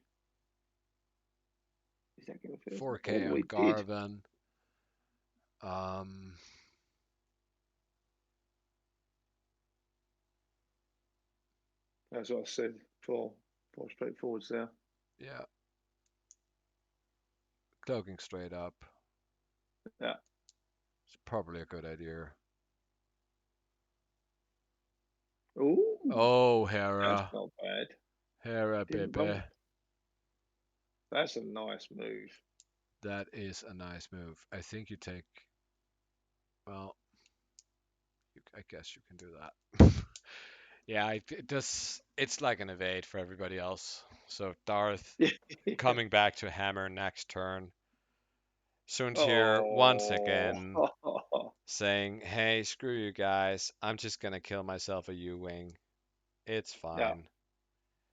Is that going to fit? 4K Oh, on it did. Garvin. Um, That's what I said. Four straightforwards there. yeah, cloaking straight up. Yeah. It's probably a good idea. Ooh, Oh, that's Hera. not bad. Hera, Didn't bump. baby. That's a nice move. That is a nice move. I think you take. Well, I guess you can do that. Yeah, it does. It's like an evade for everybody else. So Darth Yeah. coming back to hammer next turn. Sun's here once Oh. again, saying, "Hey, screw you guys. I'm just gonna kill myself a U-wing. It's Yeah. fine."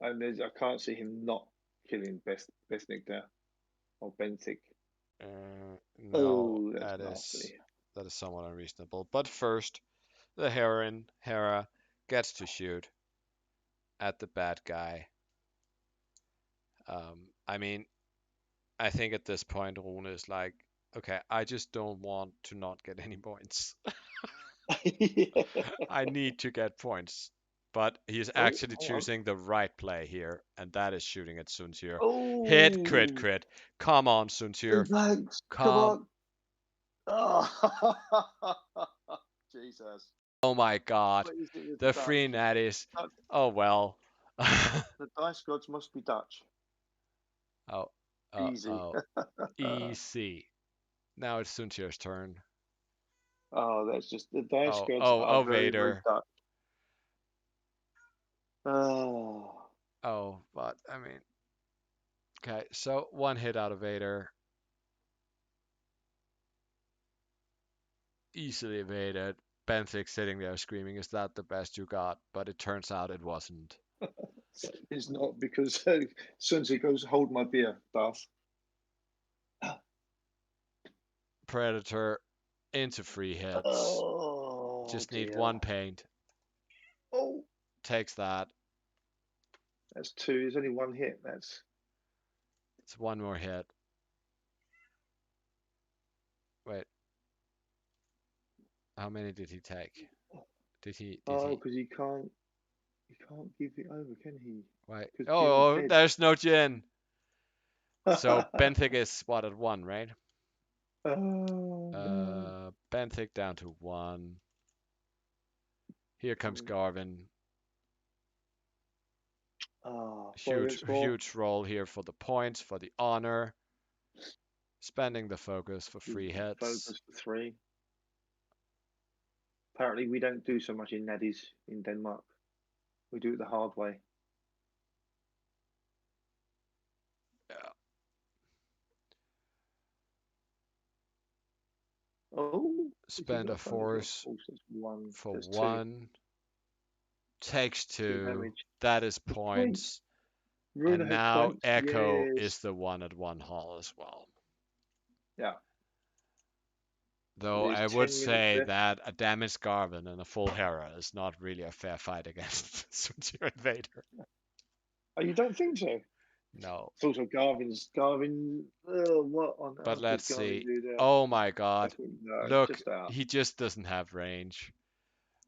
And I can't see him not killing Besnick there or Benthic. No, Oh, that's that is nasty. somewhat unreasonable. But first, the heroine Hera gets to shoot at the bad guy. I mean, I think at this point Rune is like, okay, I just don't want to not get any points. Yeah. I need to get points. But he's Oh, actually hang on. choosing the right play here, and that is shooting at Suntir. Hit, crit, Oh, crit. Come on, Suntir. thanks. Come Come. on. Oh. Jesus. Oh my god. What is it with The Dutch? free natties. Dutch? Oh well. The dice gods must be Dutch. Oh, Easy. EC. Now it's Suntir's turn. Oh, that's just the dice gods are Oh, very, very Vader. Dutch. Oh, Oh, but I mean, okay, so one hit out of Vader, easily evaded. Benthic sitting there screaming, "Is that the best you got?" But it turns out it wasn't. it's not because Sun Tzu goes, hold my beer, Darth. Predator into free hits. Oh Just need dear. one paint. Oh, Takes that. that's two. There's only one hit. That's It's one more hit. Wait, how many did he take? Did oh, he? because he can't give it over, can he? Wait. Because Jin is Oh, dead. there's no Jin. So Benthic is what at one, right? Oh no. Benthic down to one. Here comes Garvin. Ah, four Huge, against four. huge roll here for the points, for the honor. Spending the focus for free hits. Focus for three. Apparently, we don't do so much in Naddies in Denmark. We do it the hard way. Yeah. Oh, is he Spend a got bonus roll? force Oh, so it's one. for There's two. one. Takes Two two. damage. That is Points. points. Rune And has now points. Echo is Yes. the one at one hull as well. Yeah. Though There's I would 10 minutes say left. that a damaged Garvin and a full Hera is not really a fair fight against Suntir Invader. Oh, you don't think so? No. It's also Garvin. Oh, what on But earth did let's Garvin see. do there? Oh my god. That's what, no, it's Look, just out. he just doesn't have range.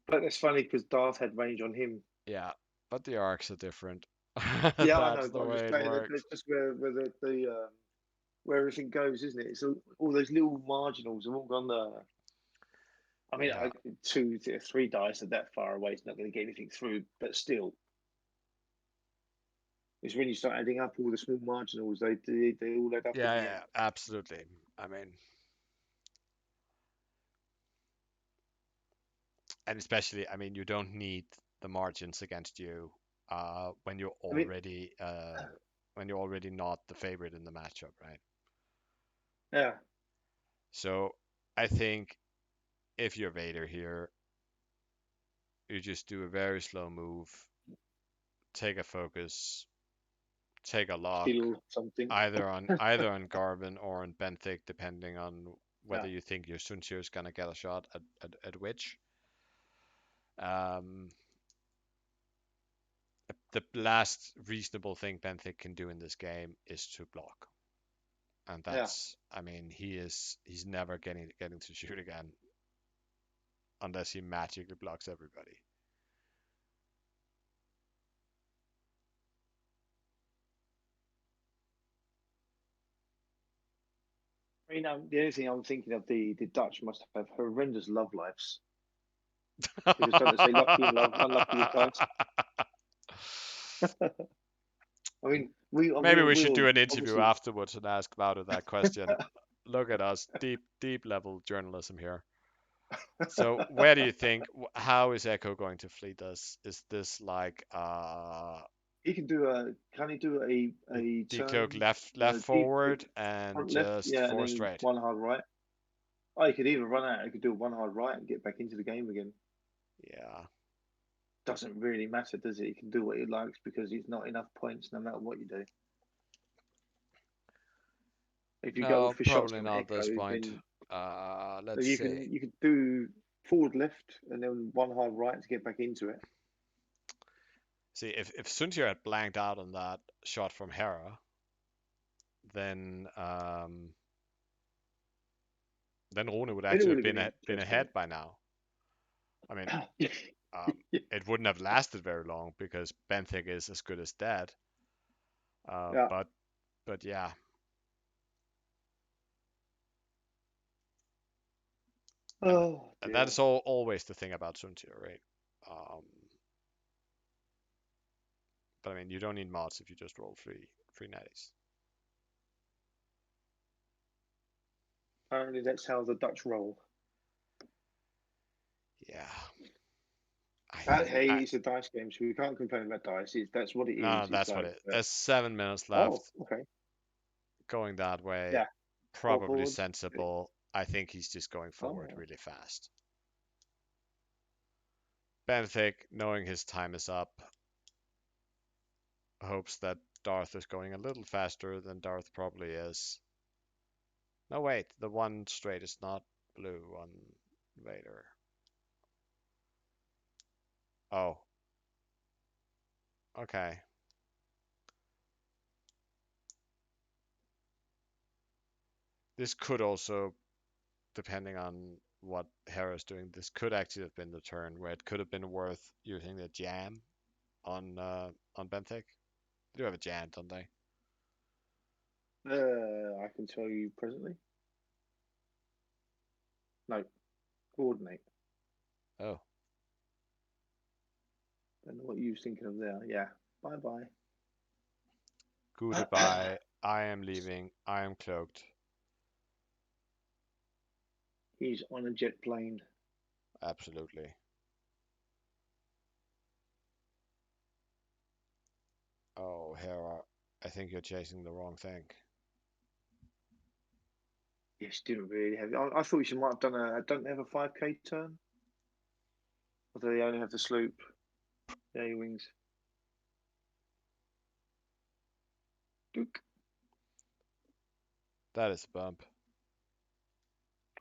But that's funny because Darth had range on him. Yeah, but the arcs are different. Yeah, I know, That's the but I'm just way it saying that works. that's just where where everything goes, isn't it? It's all those little marginals have all gone there. I mean, Yeah. two, three dice are that far away. It's not going to get anything through, but still, it's when you start adding up all the small marginals, they all add up in Yeah, the yeah, end. absolutely. I mean, and especially, I mean, you don't need the margins against you when you're I mean, already not the favorite in the matchup, right? yeah, So I think if you're Vader here, you just do a very slow move, take a focus, take a lock, kill something. either on Garvin or on Benthic, depending on whether Yeah, you think your Sunshir is gonna get a shot at which. Um, the last reasonable thing Benthic can do in this game is to block. and Yeah. that's, I mean, he's never getting to shoot again unless he magically blocks everybody. I mean, the only thing I'm thinking of, the Dutch must have horrendous love lives, because don't they say lucky in love, unlucky with dice? I mean, Maybe we we should all do an interview obviously. afterwards and ask Wouter that question. Look at us, deep level journalism here. So where do you think, how is Echo going to fleet us? Is this like He can do a. Can he do a decloak turn left deep forward and front left? just Yeah, and four then straight? one hard right. Oh, he could either run out. He could do one hard right and get back into the game again. Yeah. Doesn't really matter, does it? He can do what he likes because he's not enough points no matter what you do. If you go No, for shots probably from not at Echo, this point. then Let's see. you could do forward left and then one hard right to get back into it. See, if Suntier had blanked out on that shot from Hera, then Rune would Then it actually would have have been been interesting. ahead by now. I mean, it wouldn't have lasted very long because Benthic is as good as dead. Yeah. But yeah, and Oh and that dear. is always the thing about Suntier, right? Um, but I mean, you don't need mods if you just roll three natties. Apparently that's how the Dutch roll. Yeah, I But think hey, it's a dice game, so we can't complain about dice. That's what it no, is. It's that's what like, it. There's 7 minutes oh, left. okay, Going that way, yeah, four probably forward. sensible. I think he's just going forward Oh, really fast. Benthic, knowing his time is up, hopes that Darth is going a little faster than Darth probably is. No, wait, the one straight is not blue on Vader. Oh, okay. This could also, depending on what Hera's doing, this could actually have been the turn where it could have been worth using the jam on Benthic. They do have a jam, don't they? I can tell you presently. No, coordinate. Oh, Don't know what you was thinking of there. Yeah. Bye bye. goodbye. I am leaving. I am cloaked. He's on a jet plane. Absolutely. Oh, Hera, I think you're chasing the wrong thing. Yes, didn't really have. I thought she might have done a. Don't they have a 5K turn? Or do they only have the sloop, the A wings? Duke. That is a bump.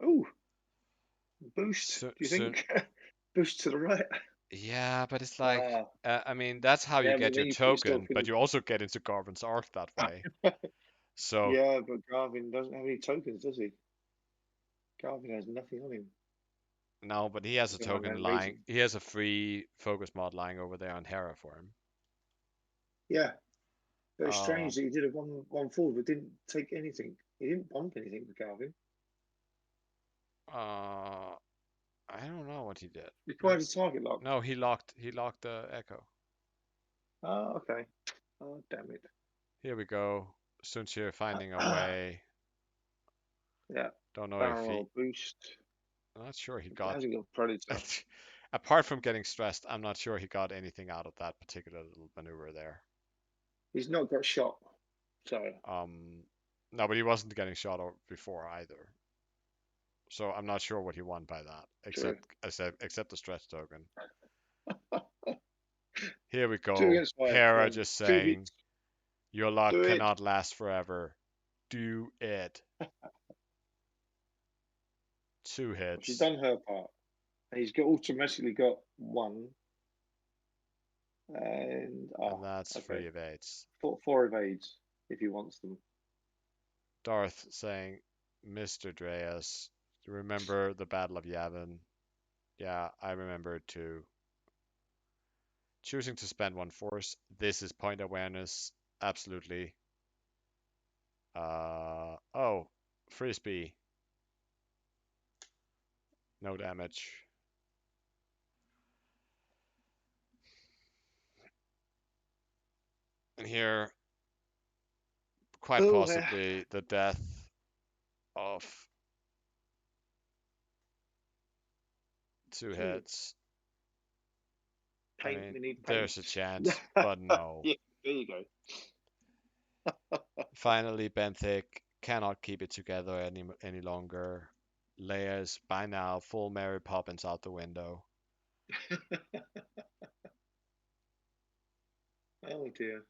Oh, boost. So, Do you so think? Boost to the right. yeah, but it's like, Ah, I mean, that's how you yeah, but get your then you put yourself token, but in. you also get into Garvin's arc that way. So, Yeah, but Garvin doesn't have any tokens, does he? Garvin has nothing on him. no, but he has a Behind token that lying. reason. He has a free focus mod lying over there on Hera for him. Yeah, but it's Uh, strange that he did a one forward, but didn't take anything. He didn't bump anything with Garvin. uh, I don't know what he did. He tried Let's. to target lock. No, he locked the Echo. Oh, okay. Oh, damn it. Here we go. Sunshir finding a way. Yeah, Don't know if he. barrel boost. I'm not sure he He got. hasn't got predator. Apart from getting stressed, I'm not sure he got anything out of that particular little maneuver there. He's not got shot. So Um, no, but he wasn't getting shot before either. So I'm not sure what he won by that, true. except the stretch token. Here we Two go. against five. Come Hera on. just Two saying, hits. your luck Do it. cannot last forever. Do it. 2 hits. She's done her part. And he's got automatically got one. And And oh, that's okay. 3 evades. Four evades if he wants them. Darth saying, Mr. Dreas, remember the Battle of Yavin? Yeah, I remember it too. Choosing to spend one force. This is point awareness. Absolutely. Oh, Frisbee. No damage. And here, quite Oh, yeah. possibly the death of two Two. heads. I Paint. mean, We need paint. there's a chance, but no. Yeah, there you go. Finally, Benthic cannot keep it together any longer. Leia's by now full Mary Poppins out the window. Oh dear.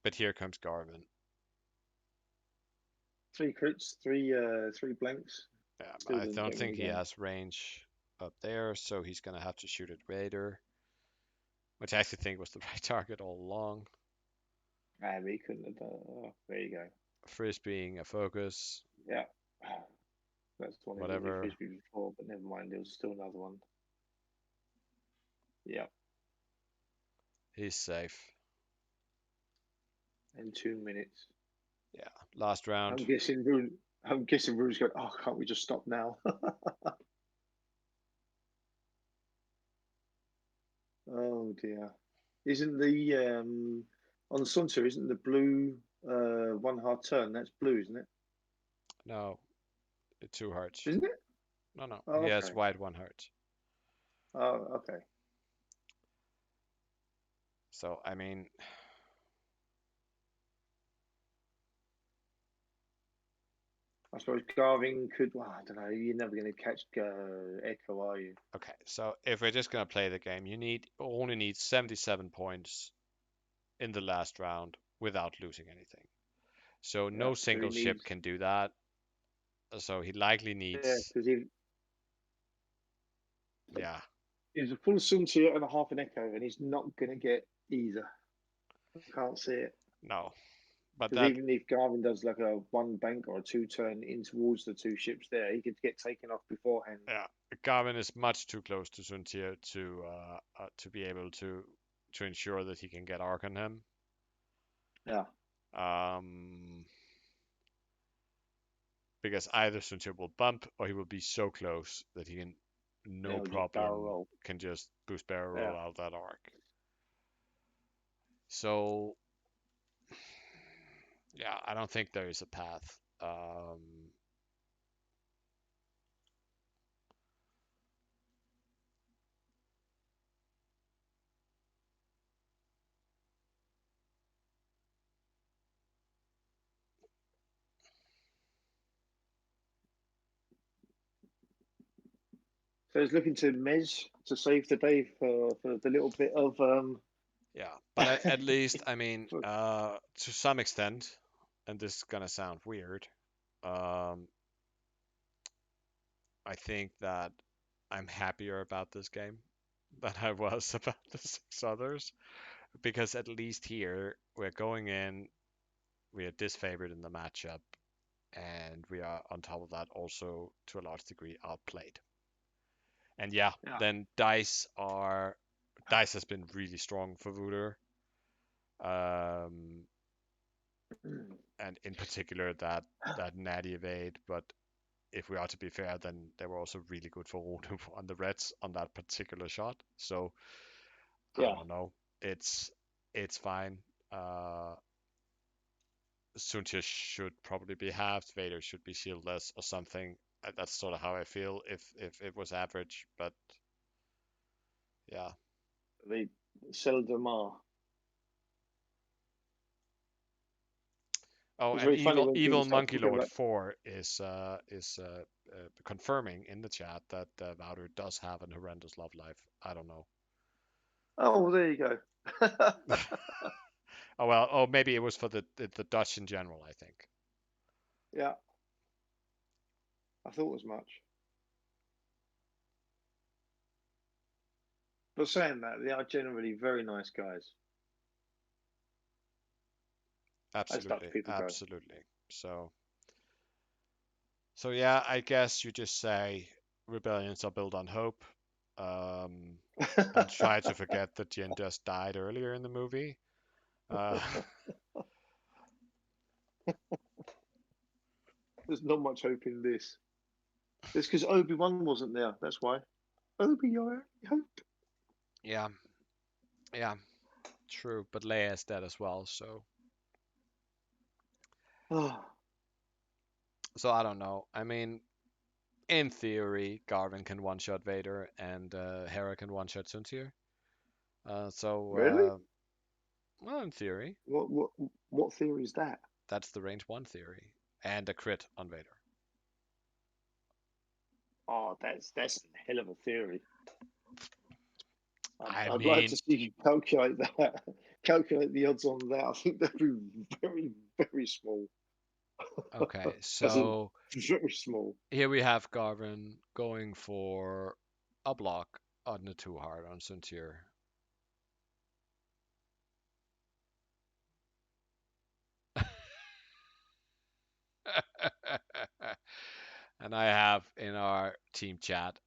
But here comes Garvin. Three crits, three blanks. Yeah, Still I didn't don't get me think he again. has range up there, so he's gonna have to shoot at Raider, which I actually think was the right target all along. Ah, we couldn't have done. Oh, there you go. Frizz being a focus, Yeah. That's the one who got me whatever. frisbee before, but never mind. There was still another one. Yeah. He's safe. In 2 minutes. Yeah, last round. I'm guessing Rune. I'm guessing Rune's going. Oh, can't we just stop now? Oh dear. Isn't the on Sunter? Isn't the blue one hard turn? That's blue, isn't it? No, two hearts. Isn't it? No, no, Oh, he has okay. white one heart. Oh, okay. So I mean, I suppose Garvin could. Well, I don't know. You're never going to catch Echo, are you? okay. So if we're just gonna play the game, you only need 77 points in the last round without losing anything. So Yeah. no So he single ship needs. can do that. So he likely Yeah, needs, because yeah, he's a full Sunter and a half an Echo, and he's not going to get either. I can't see it. no. But Because that, even if Garvin does like a one bank or a two turn in towards the two ships there, he could get taken off beforehand. yeah, Garvin is much too close to Suntier to be able to ensure that he can get arc on him. Yeah. Um, because either Suntier will bump or he will be so close that he can Yeah, no he'll just barrel problem roll. can just boost barrel Yeah. roll out that arc. So yeah, I don't think there is a path. So he's looking to Mez to save the day for the little bit of Yeah, but at least, I mean, to some extent, and this is gonna sound weird, um, I think that I'm happier about this game than I was about the six others, because at least here we're going in, we are disfavored in the matchup, and we are on top of that also to a large degree outplayed. And yeah, yeah. then dice has been really strong for Wouter. Um, and in particular that natty evade. But if we are to be fair, then they were also really good for Rune on the Reds on that particular shot. So I Yeah. don't know. It's fine. Suntia should probably be halved. Vader should be shieldless or something. That's sort of how I feel if it was average. But yeah. They seldom are. Oh, It's and very funny evil when people evil start monkey talking lord about. 4 is confirming in the chat that Wouter does have an horrendous love life. I don't know. Oh, well, there you go. Oh well. Oh, maybe it was for the Dutch in general. I think. Yeah, I thought as much. But saying that, they are generally very nice guys. as Dutch Absolutely, people go. absolutely. So yeah, I guess you just say rebellions are built on hope, um, and try to forget that Jin just died earlier in the movie. Uh, There's not much hope in this. It's because Obi-Wan wasn't there. That's why. Obi, your hope. yeah, yeah, true. But Leia is dead as well, Oh, so I don't know. I mean, in theory, Garvin can one-shot Vader, and Hera can one-shot Suntir. really? Well, in theory, What theory is that? that's the range one theory, and a crit on Vader. Oh, that's a hell of a theory. I I'd like mean, to see you calculate that. Calculate the odds on that. I think that'd be very, very small. okay, As in, so very small. here we have Garvin going for a block on the two hard on Suntir. And I have in our team chat,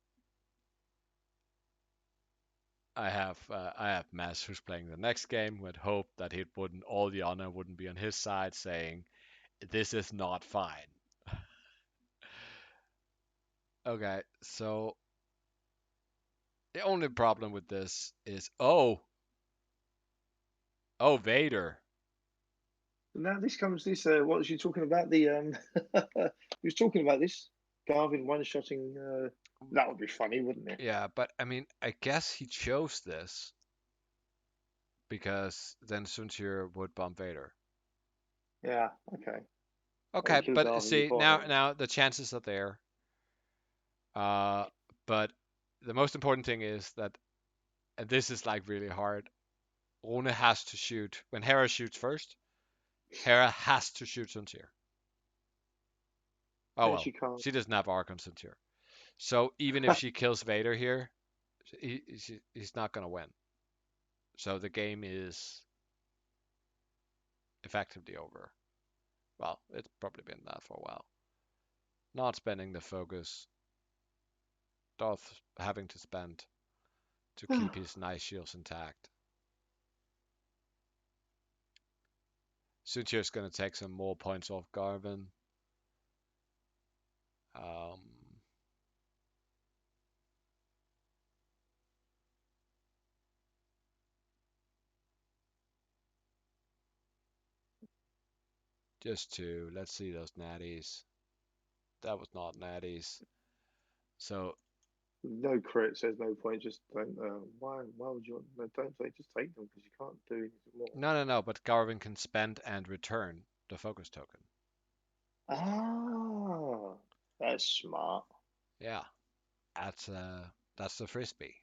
I have Mass who's playing the next game with hope that it wouldn't all the honor wouldn't be on his side, saying this is not fine. Okay, so the only problem with this is Vader. Now this comes this. What was you talking about? The he was talking about this. Garvin one-shotting. That would be funny, wouldn't it? Yeah, but I mean, I guess he chose this because then Suntir would bump Vader. Yeah. Okay. Well, you Okay, kill but Garvin see beforehand. now the chances are there. But the most important thing is that, and this is like really hard. Rune has to shoot when Hera shoots first. Hera has to shoot Suntir. Oh Yeah, well, she can't. she doesn't have arc on Suntir. So even if she kills Vader here, he's not gonna win. So the game is effectively over. Well, it's probably been that for a while. Not spending the focus, Darth having to spend to keep his nice shields intact. Suntir's gonna take some more points off Garvin. Um, just to let's see those natties. That was not natties. So No crit says no point. Just don't. Why? Why would you? No, don't say. Just take them because you can't do anything more. no. But Garvin can spend and return the focus token. Ah, that's smart. Yeah, that's uh, that's the frisbee.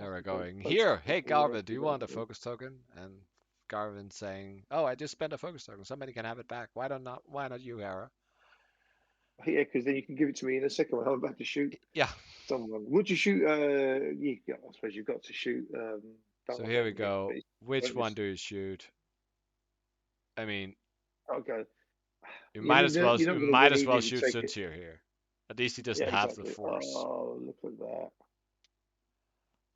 I Hera think both going both here. sides Hey will Garvin, do actually you want a benefit. focus token? And Garvin saying, "Oh, I just spent a focus token. Somebody can have it back. Why don't not? Why not you, Hera?" Yeah, because then you can give it to me in a second when I'm about to shoot Yeah. someone. Would you shoot? I suppose you've got to shoot So Darth, here we haven't you? go. But it's Which one pointless. do you shoot? I mean, Okay. you I might mean, as well you're not you going to might win as even well if you shoot take it. Suntir here. At least he doesn't Yeah, have the exactly. force. Oh, look at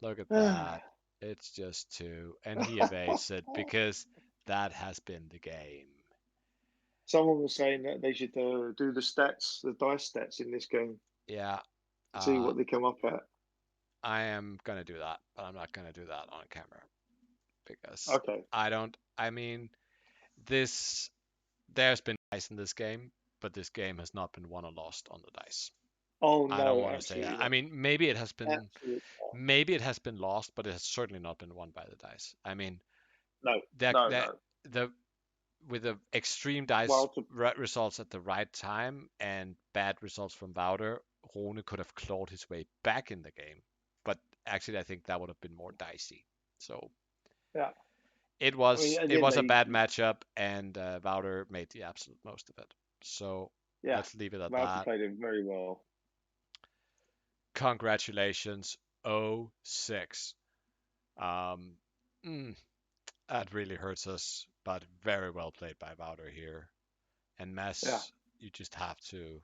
Look at that. that. It's just two, and he evades it because that has been the game. Someone was saying that they should do the stats, the dice stats in this game, Yeah, see uh, what they come up at. I am gonna do that, but I'm not gonna do that on camera because Okay. I don't. I mean, this there's been dice in this game, but this game has not been won or lost on the dice. Oh I don't no, want to say absolutely that. I not. mean, Absolutely maybe it has been lost, but it has certainly not been won by the dice. I mean, not. that No, that no, the with the extreme dice Well, to, results at the right time and bad results from Wouter, Rune could have clawed his way back in the game. But actually, I think that would have been more dicey. So yeah. it I mean, was at the it end was a they, bad matchup, and Wouter made the absolute most of it. So yeah, let's leave it at Wouter that. played it very well. Congratulations, 0-6. Um, mm, that really hurts us but very well played by Wouter here. And Yeah. Mess, you just have to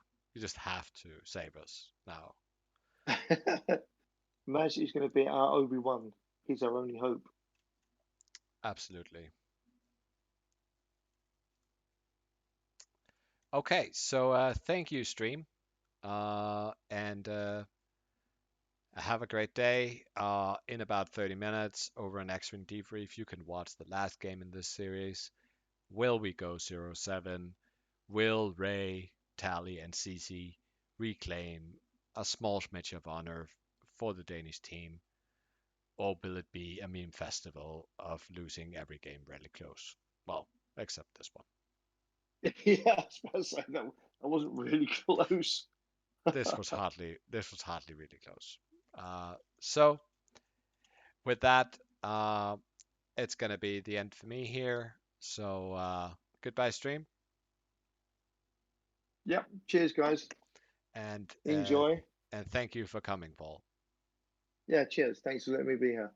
save us now. Maz is going to be our Obi-Wan. He's our only hope. Absolutely. Okay, so thank you, stream, and have a great day. In about 30 minutes, over an X-Wing debrief, you can watch the last game in this series. Will we go 0-7? Will Ray, Tally, and Cece reclaim a small smidge of honor for the Danish team? Or will it be a meme festival of losing every game really close? Well, except this one. Yeah, I was about to say that wasn't really close. This was hardly really close. So with that, it's gonna be the end for me here. So goodbye, stream, Yep. Cheers, guys. and uh, Enjoy. and thank you for coming, Paul. Yeah, cheers. Thanks for letting me be here.